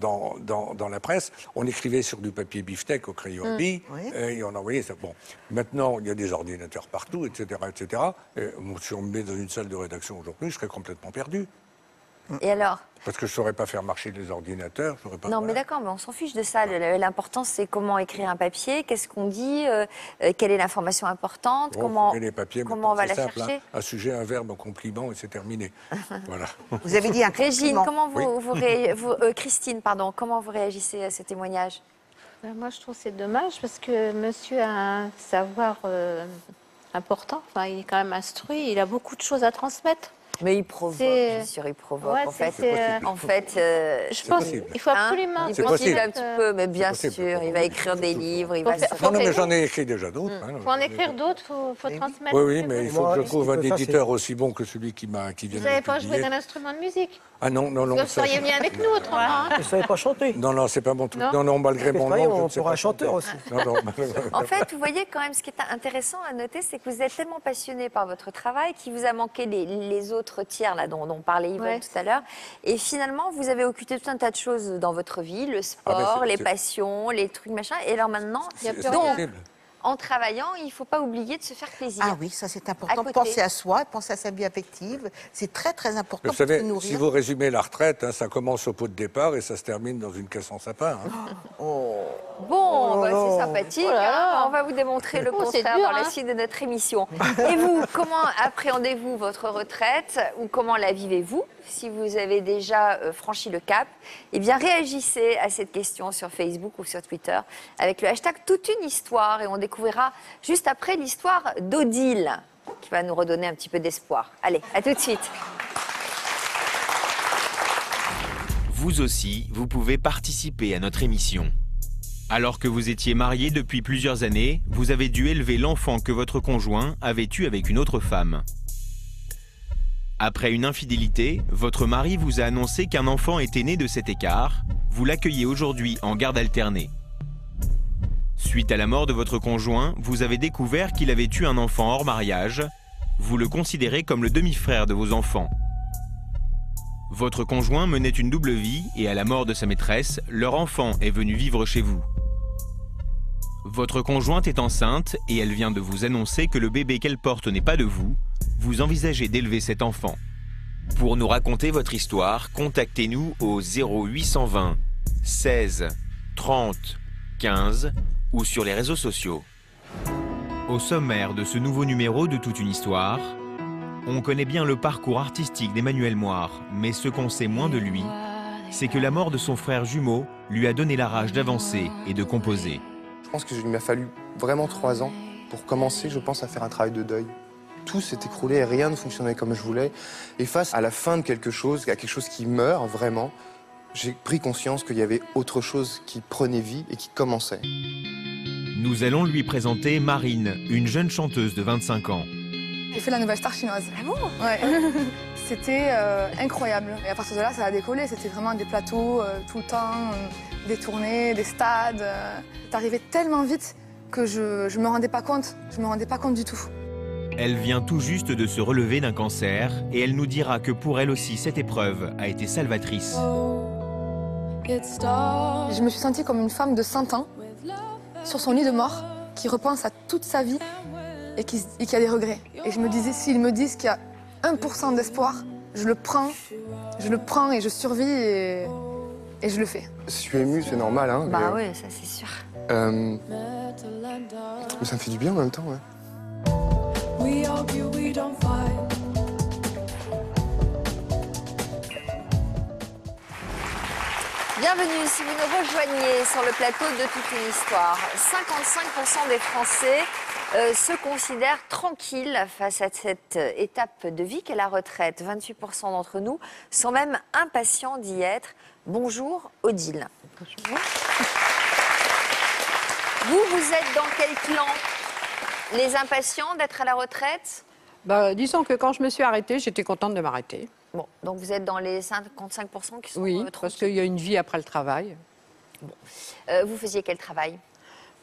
la presse, on écrivait sur du papier beefsteak au crayon à billes, et on envoyait ça. Bon, maintenant, il y a des ordinateurs partout, etc., etc. Et, si on me met dans une salle de rédaction aujourd'hui, je serais complètement perdu. Et alors? Parce que je ne saurais pas faire marcher les ordinateurs. Non, mais d'accord, mais on s'en fiche de ça. L'important, c'est comment écrire un papier, qu'est-ce qu'on dit, quelle est l'information importante, comment on va la chercher. Un sujet, un verbe, un compliment, et c'est terminé. Voilà. Vous avez dit un compliment. Régine, Christine, pardon, comment vous réagissez à ce témoignage? Moi, je trouve que c'est dommage parce que monsieur a un savoir important. Enfin, il est quand même instruit, il a beaucoup de choses à transmettre. Mais il provoque, bien sûr, il provoque. Ouais, en fait, je pense qu'il faut absolument. Il profite un petit peu, mais bien sûr, il va écrire des livres, il va se... Non, mais j'en ai écrit déjà d'autres. Il faut en écrire d'autres, il faut transmettre. Oui, mais il faut que je trouve un éditeur aussi bon que celui qui vient Vous de n'avez pas publier. joué d'un instrument de musique? Ah non. Vous seriez venu avec nous autrement. Vous ne savez pas chanter? Non, c'est pas mon truc. Non. Non, malgré mon nom, je on ne sais pourra pas chanteur chanter. aussi. Non. En fait, vous voyez quand même ce qui est intéressant à noter, c'est que vous êtes tellement passionné par votre travail qu'il vous a manqué les autres tiers là, dont parlait Yvonne tout à l'heure. Et finalement, vous avez occulté tout un tas de choses dans votre vie, le sport, les passions, les trucs, machin. Et alors maintenant, en travaillant, il ne faut pas oublier de se faire plaisir. Ah oui, ça c'est important. Penser à soi, penser à sa vie affective, c'est très très important Vous pour savez, se nourrir. si vous résumez la retraite, ça commence au pot de départ et ça se termine dans une caisse en sapin. Bon, c'est sympathique. On va vous démontrer le contraire dans la suite de notre émission. Et vous, comment appréhendez-vous votre retraite ou comment la vivez-vous? Si vous avez déjà franchi le cap, eh bien réagissez à cette question sur Facebook ou sur Twitter avec le hashtag toute une histoire et on découvrira juste après l'histoire d'Odile qui va nous redonner un petit peu d'espoir. Allez, à tout de suite. Vous aussi, vous pouvez participer à notre émission. Alors que vous étiez marié depuis plusieurs années, vous avez dû élever l'enfant que votre conjoint avait eu avec une autre femme. Après une infidélité, votre mari vous a annoncé qu'un enfant était né de cet écart. Vous l'accueillez aujourd'hui en garde alternée. Suite à la mort de votre conjoint, vous avez découvert qu'il avait eu un enfant hors mariage. Vous le considérez comme le demi-frère de vos enfants. Votre conjoint menait une double vie et à la mort de sa maîtresse, leur enfant est venu vivre chez vous. Votre conjointe est enceinte et elle vient de vous annoncer que le bébé qu'elle porte n'est pas de vous. Vous envisagez d'élever cet enfant. Pour nous raconter votre histoire, contactez-nous au 0820 16 30 15 ou sur les réseaux sociaux. Au sommaire de ce nouveau numéro de Toute une histoire, on connaît bien le parcours artistique d'Emmanuel Moire, mais ce qu'on sait moins de lui, c'est que la mort de son frère jumeau lui a donné la rage d'avancer et de composer. Je pense qu'il m'a fallu vraiment 3 ans pour commencer, je pense, à faire un travail de deuil. Tout s'est écroulé et rien ne fonctionnait comme je voulais. Et face à la fin de quelque chose, à quelque chose qui meurt vraiment, j'ai pris conscience qu'il y avait autre chose qui prenait vie et qui commençait. Nous allons lui présenter Marine, une jeune chanteuse de 25 ans. J'ai fait la Nouvelle Star chinoise. Ah bon? Ouais. C'était incroyable. Et à partir de là, ça a décollé. C'était vraiment des plateaux tout le temps, des tournées, des stades. C'est arrivé tellement vite que je me rendais pas compte. Je me rendais pas compte du tout. Elle vient tout juste de se relever d'un cancer et elle nous dira que pour elle aussi cette épreuve a été salvatrice. Je me suis sentie comme une femme de 100 ans, sur son lit de mort, qui repense à toute sa vie et qui a des regrets. Et je me disais, s'ils me disent qu'il y a 1% d'espoir, je le prends et je survis et je le fais. Je suis ému, c'est normal. Hein, bah oui, ça c'est sûr. Mais ça me fait du bien en même temps, ouais. Bienvenue si vous nous rejoignez sur le plateau de Toute une histoire. 55% des Français se considèrent tranquilles face à cette étape de vie qu'est la retraite. 28% d'entre nous sont même impatients d'y être. Bonjour Odile. Bonjour. Vous êtes dans quel clan? Les impatients d'être à la retraite? Disons que quand je me suis arrêtée, j'étais contente de m'arrêter. Bon, donc vous êtes dans les 55% qui sont Oui, parce qu'il y a une vie après le travail. Bon. Vous faisiez quel travail?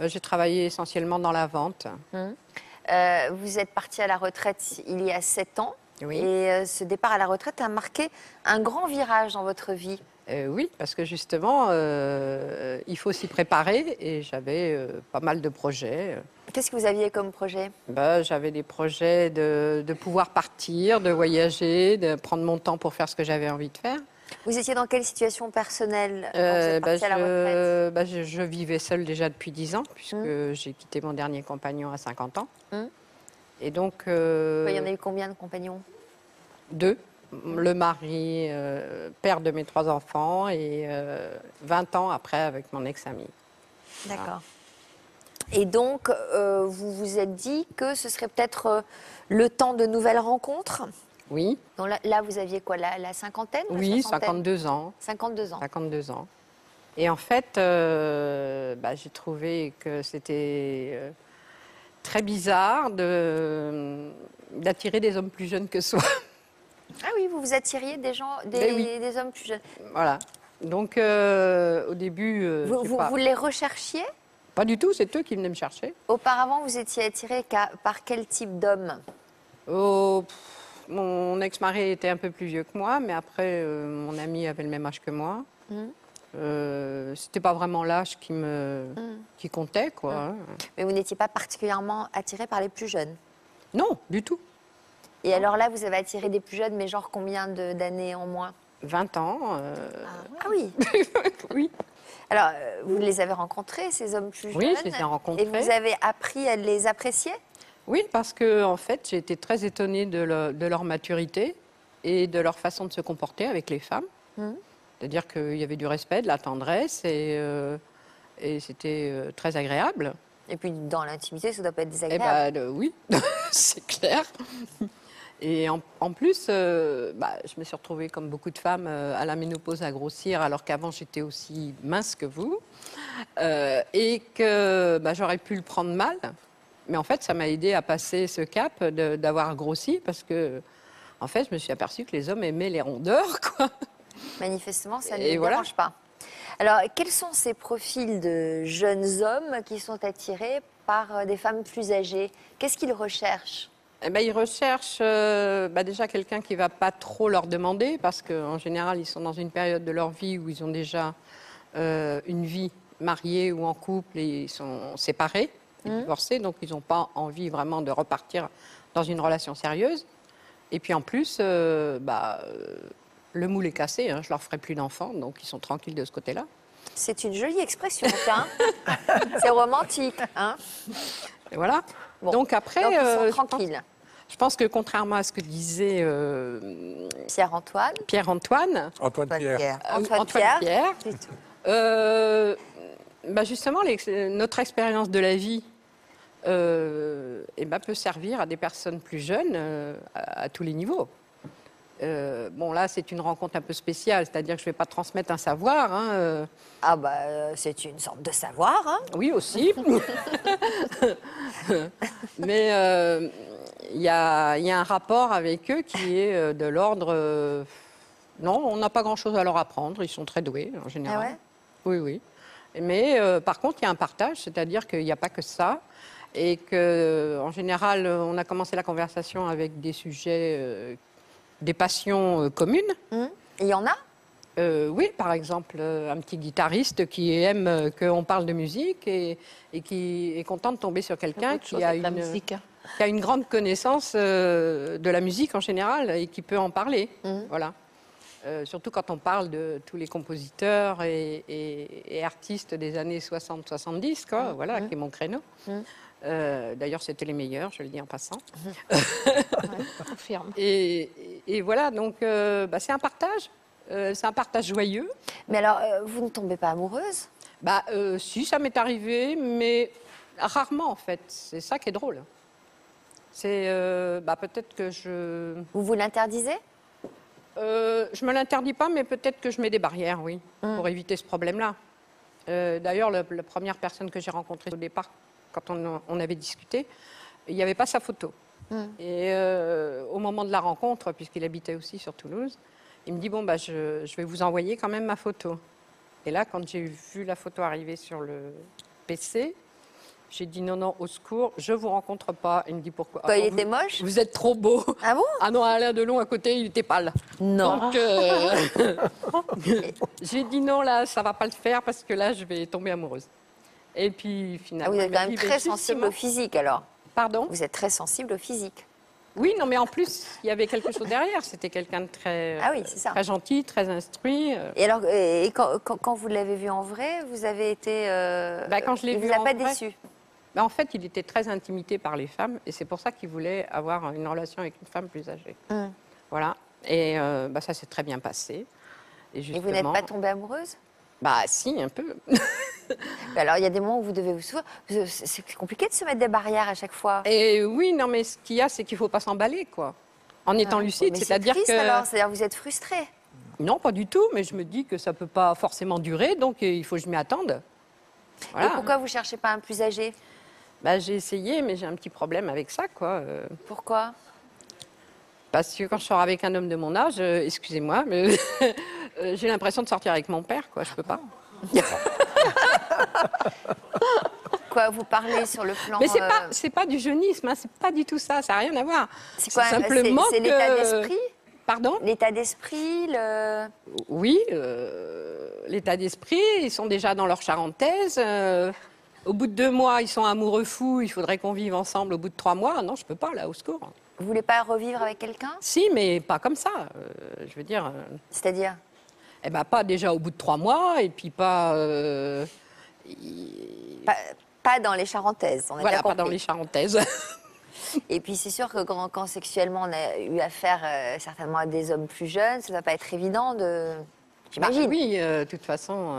J'ai travaillé essentiellement dans la vente. Vous êtes partie à la retraite il y a 7 ans. Oui. Et ce départ à la retraite a marqué un grand virage dans votre vie. Oui, parce que justement, il faut s'y préparer et j'avais pas mal de projets. Qu'est-ce que vous aviez comme projet? J'avais des projets de pouvoir partir, de voyager, de prendre mon temps pour faire ce que j'avais envie de faire. Vous étiez dans quelle situation personnelle quand vous êtes partie à la retraite? Je vivais seule déjà depuis 10 ans, puisque j'ai quitté mon dernier compagnon à 50 ans. Et donc... Il y en a eu combien de compagnons? 2. Le mari, père de mes 3 enfants, et 20 ans après avec mon ex-ami. D'accord. Voilà. Et donc, vous vous êtes dit que ce serait peut-être le temps de nouvelles rencontres? Oui. Donc là, vous aviez quoi, la cinquantaine ou la Oui, soixantaine 52 ans. 52 ans. 52 ans. Et en fait, j'ai trouvé que c'était très bizarre d'attirer des hommes plus jeunes que soi. Ah oui, vous vous attiriez des gens, des hommes plus jeunes. Voilà. Donc, au début... Vous les recherchiez? Pas du tout, c'est eux qui venaient me chercher. Auparavant, vous étiez attiré par quel type d'homme? Mon ex-mari était un peu plus vieux que moi, mais après, mon ami avait le même âge que moi. C'était pas vraiment l'âge qui comptait, quoi. Hein. Mais vous n'étiez pas particulièrement attiré par les plus jeunes? Non, du tout. Et alors là, vous avez attiré des plus jeunes, mais genre combien d'années en moins? 20 ans. Ah oui. Oui. Alors, vous les avez rencontrés, ces hommes plus jeunes? Oui, je les ai rencontrés. Et vous avez appris à les apprécier? Oui, parce que en fait, j'ai été très étonnée de leur maturité et de leur façon de se comporter avec les femmes. C'est-à-dire qu'il y avait du respect, de la tendresse et c'était très agréable. Et puis dans l'intimité, ça doit pas être désagréable. Eh ben, oui, c'est clair. Et en plus, je me suis retrouvée comme beaucoup de femmes à la ménopause à grossir, alors qu'avant j'étais aussi mince que vous, et que j'aurais pu le prendre mal. Mais en fait, ça m'a aidé à passer ce cap d'avoir grossi, parce que en fait, je me suis aperçue que les hommes aimaient les rondeurs, quoi. Manifestement, ça ne les dérange pas. Alors, quels sont ces profils de jeunes hommes qui sont attirés par des femmes plus âgées? Qu'est-ce qu'ils recherchent? Ils recherchent déjà quelqu'un qui ne va pas trop leur demander, parce qu'en général, ils sont dans une période de leur vie où ils ont déjà une vie mariée ou en couple et ils sont séparés, et divorcés, donc ils n'ont pas envie vraiment de repartir dans une relation sérieuse. Et puis en plus, le moule est cassé, hein, je leur ferai plus d'enfants, donc ils sont tranquilles de ce côté-là. C'est une jolie expression, hein. C'est romantique, hein. Et voilà. Bon. Donc après, donc ils sont tranquilles. Je pense que contrairement à ce que disait Pierre-Antoine. Antoine Pierre. Justement, notre expérience de la vie peut servir à des personnes plus jeunes à tous les niveaux. Là, c'est une rencontre un peu spéciale, c'est-à-dire que je ne vais pas transmettre un savoir. Hein, c'est une sorte de savoir. Hein. Oui, aussi. Mais il y a un rapport avec eux qui est de l'ordre... non, on n'a pas grand-chose à leur apprendre, ils sont très doués en général. Ah ouais? Oui, oui. Mais par contre, il y a un partage, c'est-à-dire qu'il n'y a pas que ça. Et qu'en général, on a commencé la conversation avec des sujets... des passions communes. Il y en a? Oui, par exemple, un petit guitariste qui aime qu'on parle de musique et qui est content de tomber sur quelqu'un qui a une grande connaissance de la musique en général et qui peut en parler. Voilà. Surtout quand on parle de tous les compositeurs et artistes des années 60-70, quoi, voilà, qui est mon créneau. D'ailleurs, c'était les meilleurs, je le dis en passant. Confirme. Et voilà, donc c'est un partage. C'est un partage joyeux. Mais alors, vous ne tombez pas amoureuse? Si, ça m'est arrivé, mais rarement, en fait. C'est ça qui est drôle. C'est peut-être que je... Vous l'interdisez? Je me l'interdis pas, mais peut-être que je mets des barrières, oui, pour éviter ce problème-là. D'ailleurs, la première personne que j'ai rencontrée au départ, quand on avait discuté, il n'y avait pas sa photo. Et au moment de la rencontre, puisqu'il habitait aussi sur Toulouse, il me dit, je vais vous envoyer quand même ma photo. Et là, quand j'ai vu la photo arriver sur le PC, j'ai dit non, au secours, je ne vous rencontre pas. Il me dit pourquoi? Il était moche? Vous êtes trop beau. Ah bon? Ah non, Alain Delon à côté, il était pâle. Non. Donc, j'ai dit non, là, ça ne va pas le faire parce que là, je vais tomber amoureuse. Et puis finalement... vous êtes quand même très sensible au physique alors? Pardon? Vous êtes très sensible au physique? Oui, non, mais en plus, il y avait quelque chose derrière. C'était quelqu'un de très, très gentil, très instruit. Et alors, quand vous l'avez vu en vrai, vous avez été... quand je l'ai vu il ne vous a pas vrai, déçu? En fait, il était très intimidé par les femmes. Et c'est pour ça qu'il voulait avoir une relation avec une femme plus âgée. Voilà. Et ça s'est très bien passé. Et vous n'êtes pas tombée amoureuse? Si, un peu. Alors, il y a des moments où vous devez vous souvenir. C'est compliqué de se mettre des barrières à chaque fois. Et oui, non, mais ce qu'il y a, c'est qu'il ne faut pas s'emballer, quoi. En étant lucide, Mais c'est-à-dire triste, que... alors, c'est-à-dire que vous êtes frustrée. Non, pas du tout, mais je me dis que ça ne peut pas forcément durer, donc il faut que je m'y attende. Voilà. Et pourquoi vous ne cherchez pas un plus âgé? Bah, j'ai essayé, mais j'ai un petit problème avec ça, quoi. Pourquoi? Parce que quand je sors avec un homme de mon âge, excusez-moi, mais j'ai l'impression de sortir avec mon père, quoi. Je peux pas. Quoi, vous parlez sur le plan... Mais c'est pas du jeunisme, hein, c'est pas du tout ça, ça n'a rien à voir. C'est quoi? Simplement C'est l'état d'esprit? Pardon? L'état d'esprit, Oui, l'état d'esprit, ils sont déjà dans leur charentaise. Au bout de 2 mois, ils sont amoureux fous, il faudrait qu'on vive ensemble au bout de 3 mois. Non, je peux pas, là, au secours. Vous voulez pas revivre avec quelqu'un? Si, mais pas comme ça. Je veux dire... C'est-à-dire? Eh ben, pas déjà au bout de 3 mois, et puis pas... Pas dans les charentaises, on a Voilà, bien pas compris. dans les charentaises. Et puis c'est sûr que quand sexuellement on a eu affaire certainement à des hommes plus jeunes, ça ne va pas être évident de... J'imagine. Bah, oui, de toute façon,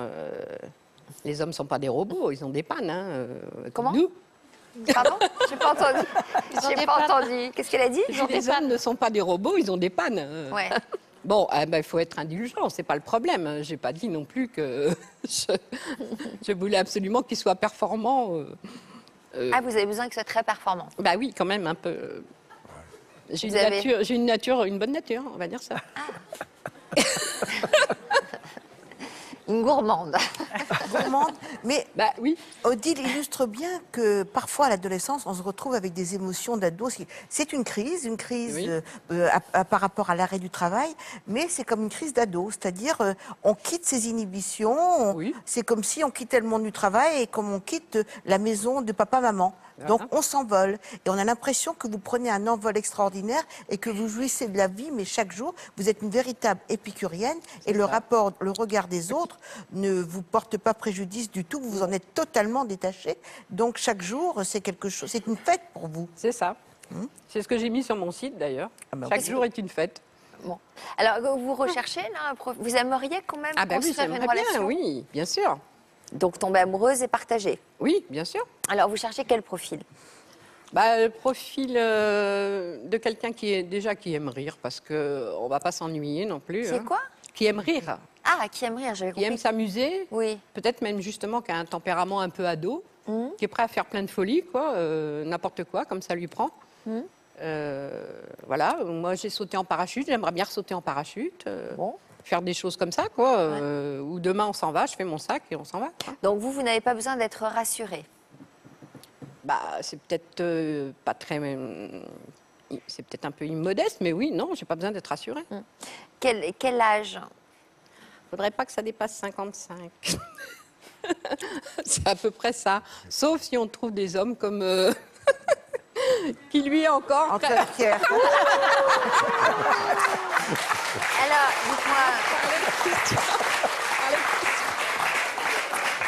les hommes ne sont pas des robots, ils ont des pannes. Hein, Comment? Nous. Pardon? J'ai pas entendu. Ils ont J'ai des pas pannes. entendu. Qu'est-ce qu'elle a dit? Les hommes ne sont pas des robots, ils ont des pannes. Ouais. Bon, il faut être indulgent, c'est pas le problème. J'ai pas dit non plus que je voulais absolument qu'ils soient performants. Ah, vous avez besoin qu'ils soient très performants. Bah oui, quand même un peu. J'ai Vous avez- une bonne nature, on va dire ça. Une gourmande. Gourmande, mais bah, oui. Odile illustre bien que parfois à l'adolescence, on se retrouve avec des émotions d'ado. C'est une crise Oui. par rapport à l'arrêt du travail, mais c'est comme une crise d'ado, c'est-à-dire on quitte ses inhibitions, c'est comme si on quittait le monde du travail et comme on quitte la maison de papa-maman. Donc on s'envole et on a l'impression que vous prenez un envol extraordinaire et que vous jouissez de la vie, mais chaque jour vous êtes une véritable épicurienne et le regard des autres ne vous porte pas préjudice du tout, vous vous en êtes totalement détaché. Donc chaque jour c'est quelque chose, c'est une fête pour vous. C'est ça. C'est ce que j'ai mis sur mon site d'ailleurs. Chaque jour est une fête. Bon. Alors vous recherchez là, vous aimeriez quand même Ah bah oui, construire une j'aimerais bien, relation? oui, bien sûr. Donc tomber amoureuse et partager. Oui, bien sûr. Alors vous cherchez quel profil? Le profil de quelqu'un qui aime rire, parce qu'on ne va pas s'ennuyer non plus. C'est quoi? Qui aime rire. Ah, qui aime rire, j'avais compris. Qui aime s'amuser. Oui. Peut-être même justement qui a un tempérament un peu ado, qui est prêt à faire plein de folies, quoi, n'importe quoi, comme ça lui prend. Voilà, moi j'ai sauté en parachute, j'aimerais bien sauter en parachute. Faire des choses comme ça, quoi. Ou demain on s'en va, je fais mon sac et on s'en va. Quoi. Donc vous n'avez pas besoin d'être rassurée? Bah, c'est peut-être pas très... c'est peut-être un peu immodeste, mais oui, non, j'ai pas besoin d'être rassurée. Quel âge? Faudrait pas que ça dépasse 55. C'est à peu près ça. Sauf si on trouve des hommes comme... qui lui est encore... Pierre. Alors, dites-moi...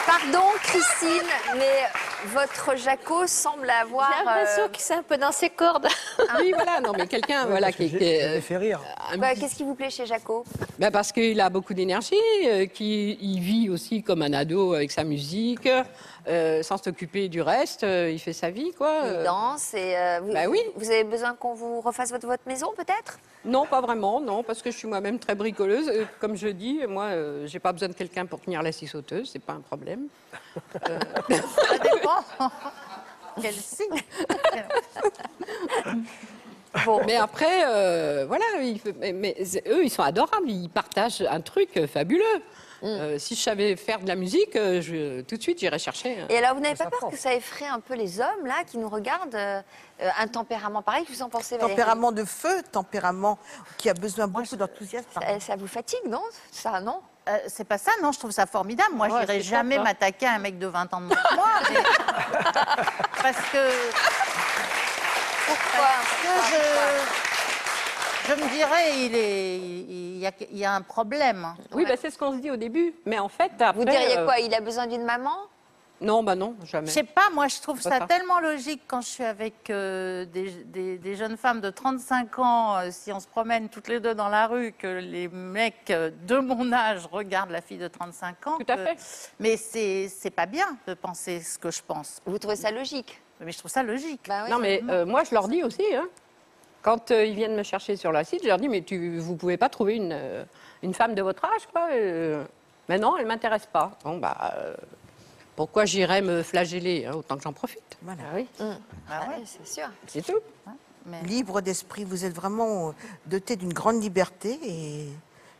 Pardon, Christine, mais votre Jaco semble avoir... J'ai l'impression qu'il s'est un peu dans ses cordes. Oui, voilà, non, mais quelqu'un voilà, qui fait rire. Qu'est-ce qui vous plaît chez Jaco? Parce qu'il a beaucoup d'énergie, qu'il vit aussi comme un ado avec sa musique, sans s'occuper du reste, il fait sa vie, quoi. Il danse et... oui. Vous avez besoin qu'on vous refasse votre maison, peut-être? Non, pas vraiment, non, parce que je suis moi-même très bricoleuse. Comme je dis, moi, j'ai pas besoin de quelqu'un pour tenir la scie sauteuse, c'est pas un problème. Ça dépend. Quel signe. Bon. Mais après, voilà, mais eux, ils sont adorables, ils partagent un truc fabuleux. Si je savais faire de la musique, tout de suite, j'irais chercher. Et alors, vous n'avez pas peur que ça effraie un peu les hommes, là, qui nous regardent un tempérament pareil, vous en pensez, Valérie? Tempérament de feu, tempérament qui a besoin beaucoup d'enthousiasme. Ça vous fatigue, non? Ça, non? C'est pas ça, non, je trouve ça formidable. Moi, je n'irais jamais m'attaquer à un mec de 20 ans de moins que moi. Parce que... Pourquoi? Je me dirais, il y a un problème. Oui, c'est ce qu'on se dit au début. Mais en fait, après... Vous diriez quoi? Il a besoin d'une maman? Non, non, jamais. Je sais pas, moi je trouve ça ça. tellement logique quand je suis avec des jeunes femmes de 35 ans, si on se promène toutes les deux dans la rue, que les mecs de mon âge regardent la fille de 35 ans. Tout à fait. Mais c'est pas bien de penser ce que je pense. Vous trouvez ça logique? Mais je trouve ça logique. Bah oui. Non, mais moi, je leur dis aussi, hein. Quand ils viennent me chercher sur le site, je leur dis, mais vous ne pouvez pas trouver une femme de votre âge, quoi. Mais non, elle ne m'intéresse pas. Bon, pourquoi j'irais me flageller, hein, autant que j'en profite. Voilà. Oui, c'est sûr. C'est tout. Libre d'esprit, vous êtes vraiment doté d'une grande liberté et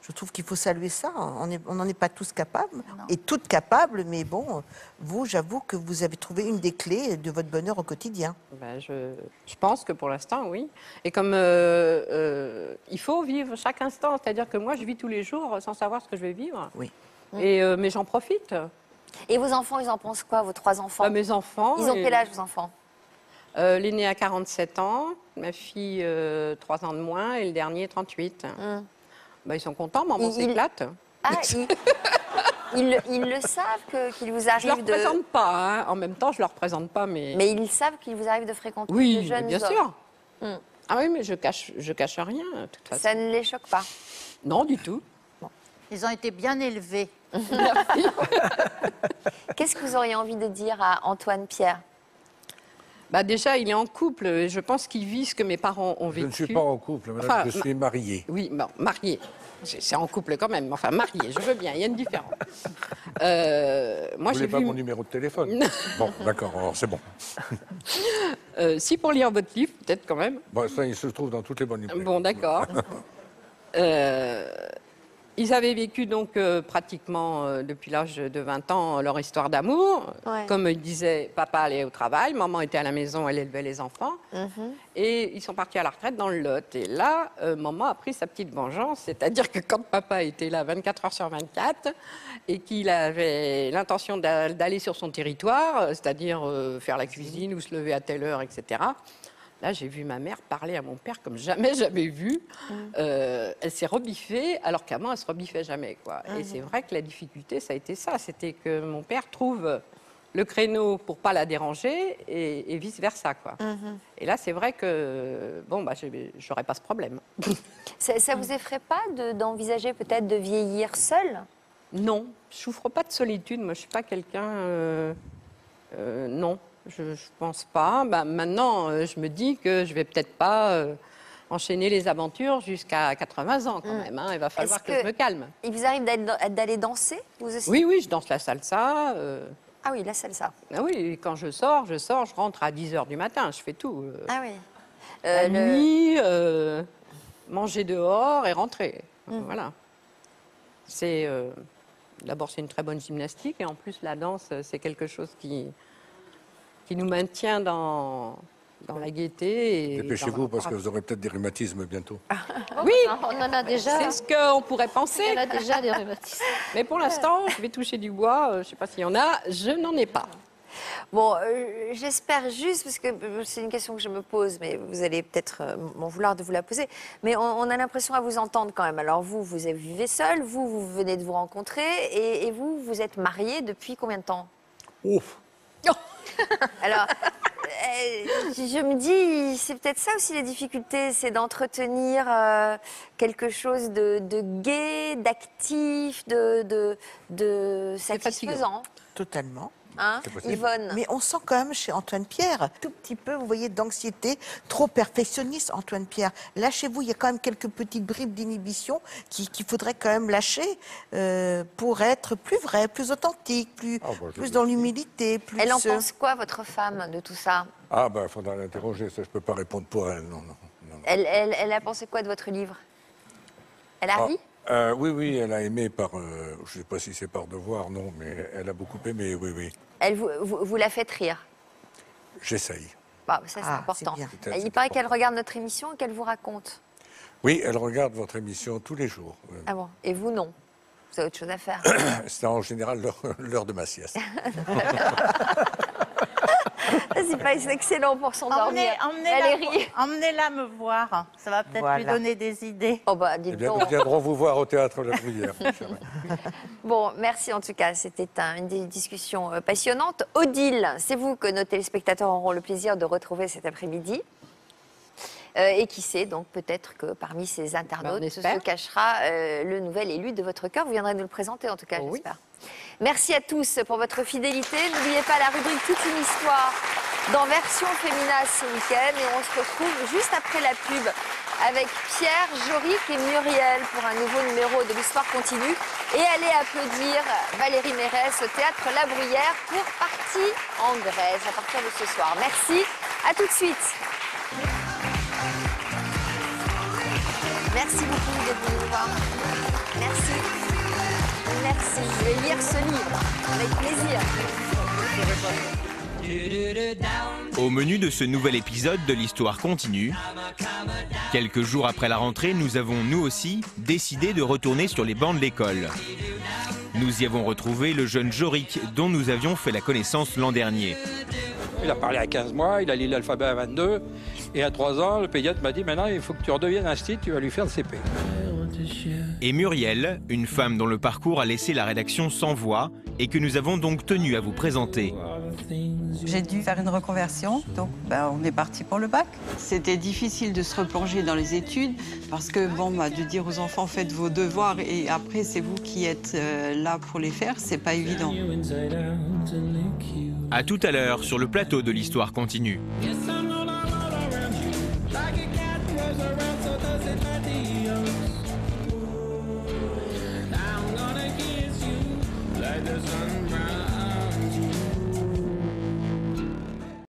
je trouve qu'il faut saluer ça. On n'en est pas tous capables et toutes capables, mais bon, vous, j'avoue que vous avez trouvé une des clés de votre bonheur au quotidien. Je pense que pour l'instant, oui. Et comme il faut vivre chaque instant, c'est-à-dire que moi, je vis tous les jours sans savoir ce que je vais vivre. Oui. Mais j'en profite. Et vos enfants, ils en pensent quoi, vos 3 enfants? Mes enfants. Ils ont quel âge, vos enfants? L'aîné a 47 ans, ma fille 3 ans de moins et le dernier 38. Ils sont contents, maman s'éclate. Ah, ils le savent qu'ils vous arrivent Je ne leur présente pas, hein. En même temps, je ne leur présente pas, mais... Mais ils savent qu'il vous arrive de fréquenter oui, de jeunes bien hommes. sûr. Ah oui, mais je cache rien, de toute façon. Ça ne les choque pas? Non, du tout. Ils ont été bien élevés. Qu'est-ce que vous auriez envie de dire à Antoine Pierre? Déjà, il est en couple. Et je pense qu'il vit ce que mes parents ont vécu. Je ne suis pas en couple, madame, je suis marié. Oui, marié. C'est en couple quand même. Enfin, marié, je veux bien. Il y a une différence. Vous voulez pas mon numéro de téléphone? Bon, d'accord, alors c'est bon. Si, pour lire votre livre, peut-être quand même. Ça, il se trouve dans toutes les bonnes librairies. Bon, d'accord. Ils avaient vécu donc pratiquement depuis l'âge de 20 ans leur histoire d'amour. Ouais. Comme il disait, papa allait au travail, maman était à la maison, elle élevait les enfants. Et ils sont partis à la retraite dans le Lot. Et là, maman a pris sa petite vengeance, c'est-à-dire que quand papa était là 24 heures sur 24 et qu'il avait l'intention d'aller sur son territoire, c'est-à-dire faire la cuisine ou se lever à telle heure, etc., là, j'ai vu ma mère parler à mon père comme jamais j'avais vu. Elle s'est rebiffée, alors qu'avant, elle ne se rebiffait jamais, quoi. Et c'est vrai que la difficulté, ça a été ça. C'était que mon père trouve le créneau pour ne pas la déranger et vice-versa, quoi. Et là, c'est vrai que, je n'aurais pas ce problème. Ça vous effraie pas d'envisager peut-être de vieillir seul? Non, je ne souffre pas de solitude. Moi, je ne suis pas quelqu'un... non. Je ne pense pas. Maintenant, je me dis que je ne vais peut-être pas enchaîner les aventures jusqu'à 80 ans quand même. Hein. Il va falloir que je me calme. Il vous arrive d'aller danser, vous aussi? Oui, je danse la salsa. Ah oui, la salsa. Ah oui, quand je sors, je rentre à 10h du matin. Je fais tout. Ah oui. La nuit, manger dehors et rentrer. Voilà. D'abord, c'est une très bonne gymnastique. Et en plus, la danse, c'est quelque chose qui nous maintient dans la gaieté. Dépêchez-vous parce que vous aurez peut-être des rhumatismes bientôt. Oui, on en a déjà. C'est ce qu'on pourrait penser. On a déjà des rhumatismes. Mais pour l'instant, je vais toucher du bois. Je ne sais pas s'il y en a. Je n'en ai pas. Bon, j'espère juste, parce que c'est une question que je me pose, mais vous allez peut-être m'en vouloir de vous la poser, mais on a l'impression à vous entendre quand même. Alors vous vivez seul, vous venez de vous rencontrer, et vous êtes marié depuis combien de temps? Ouf. Alors, je me dis, c'est peut-être ça aussi la difficulté, c'est d'entretenir quelque chose de gai, d'actif, de satisfaisant. Totalement. Hein, Yvonne? Mais on sent quand même chez Antoine Pierre tout petit peu, vous voyez, d'anxiété, trop perfectionniste, Antoine Pierre. Lâchez-vous, il y a quand même quelques petites bribes d'inhibition qu'il faudrait quand même lâcher pour être plus vrai, plus authentique, plus dans l'humilité. Elle en pense quoi, votre femme, de tout ça? Ah, il faudra l'interroger, ça je ne peux pas répondre pour elle, non. Elle a pensé quoi de votre livre? Elle a ri? Oui, elle a aimé par... je ne sais pas si c'est par devoir, non, mais elle a beaucoup aimé, oui. Elle vous la faites rire? J'essaye. Ça, c'est important. Il paraît qu'elle regarde notre émission et qu'elle vous raconte. Oui, elle regarde votre émission tous les jours. Ah bon? Et vous, non? Vous avez autre chose à faire? C'est en général l'heure de ma sieste. C'est excellent pour s'endormir. Emmenez-la me voir. Ça va peut-être lui donner des idées. Dites Nous donc. viendrons vous voir au Théâtre La Bruyère. Bon, merci en tout cas. C'était une discussion passionnante. Odile, c'est vous que nos téléspectateurs auront le plaisir de retrouver cet après-midi. Et qui sait, donc peut-être que parmi ces internautes se cachera le nouvel élu de votre cœur. Vous viendrez nous le présenter en tout cas, j'espère. Merci à tous pour votre fidélité. N'oubliez pas la rubrique Toute une histoire dans Version Fémina ce week-end. Et on se retrouve juste après la pub avec Pierre, Jorick et Muriel pour un nouveau numéro de l'Histoire continue. Et allez applaudir Valérie Mérès au Théâtre La Bruyère pour Partie en Grèce à partir de ce soir. Merci, à tout de suite. Merci beaucoup d'être venu nous voir. Merci. Merci. Je vais lire ce livre avec plaisir. Au menu de ce nouvel épisode de l'Histoire continue, quelques jours après la rentrée, nous avons, nous aussi, décidé de retourner sur les bancs de l'école. Nous y avons retrouvé le jeune Jorick, dont nous avions fait la connaissance l'an dernier. Il a parlé à 15 mois, il a lu l'alphabet à 22, et à 3 ans, le pédiatre m'a dit « Maintenant, il faut que tu redeviennes institut, tu vas lui faire le CP ». Et Muriel, une femme dont le parcours a laissé la rédaction sans voix et que nous avons donc tenu à vous présenter. J'ai dû faire une reconversion, donc on est parti pour le bac. C'était difficile de se replonger dans les études parce que de dire aux enfants faites vos devoirs et après c'est vous qui êtes là pour les faire, c'est pas évident. À tout à l'heure sur le plateau de l'Histoire continue. Yes, I'm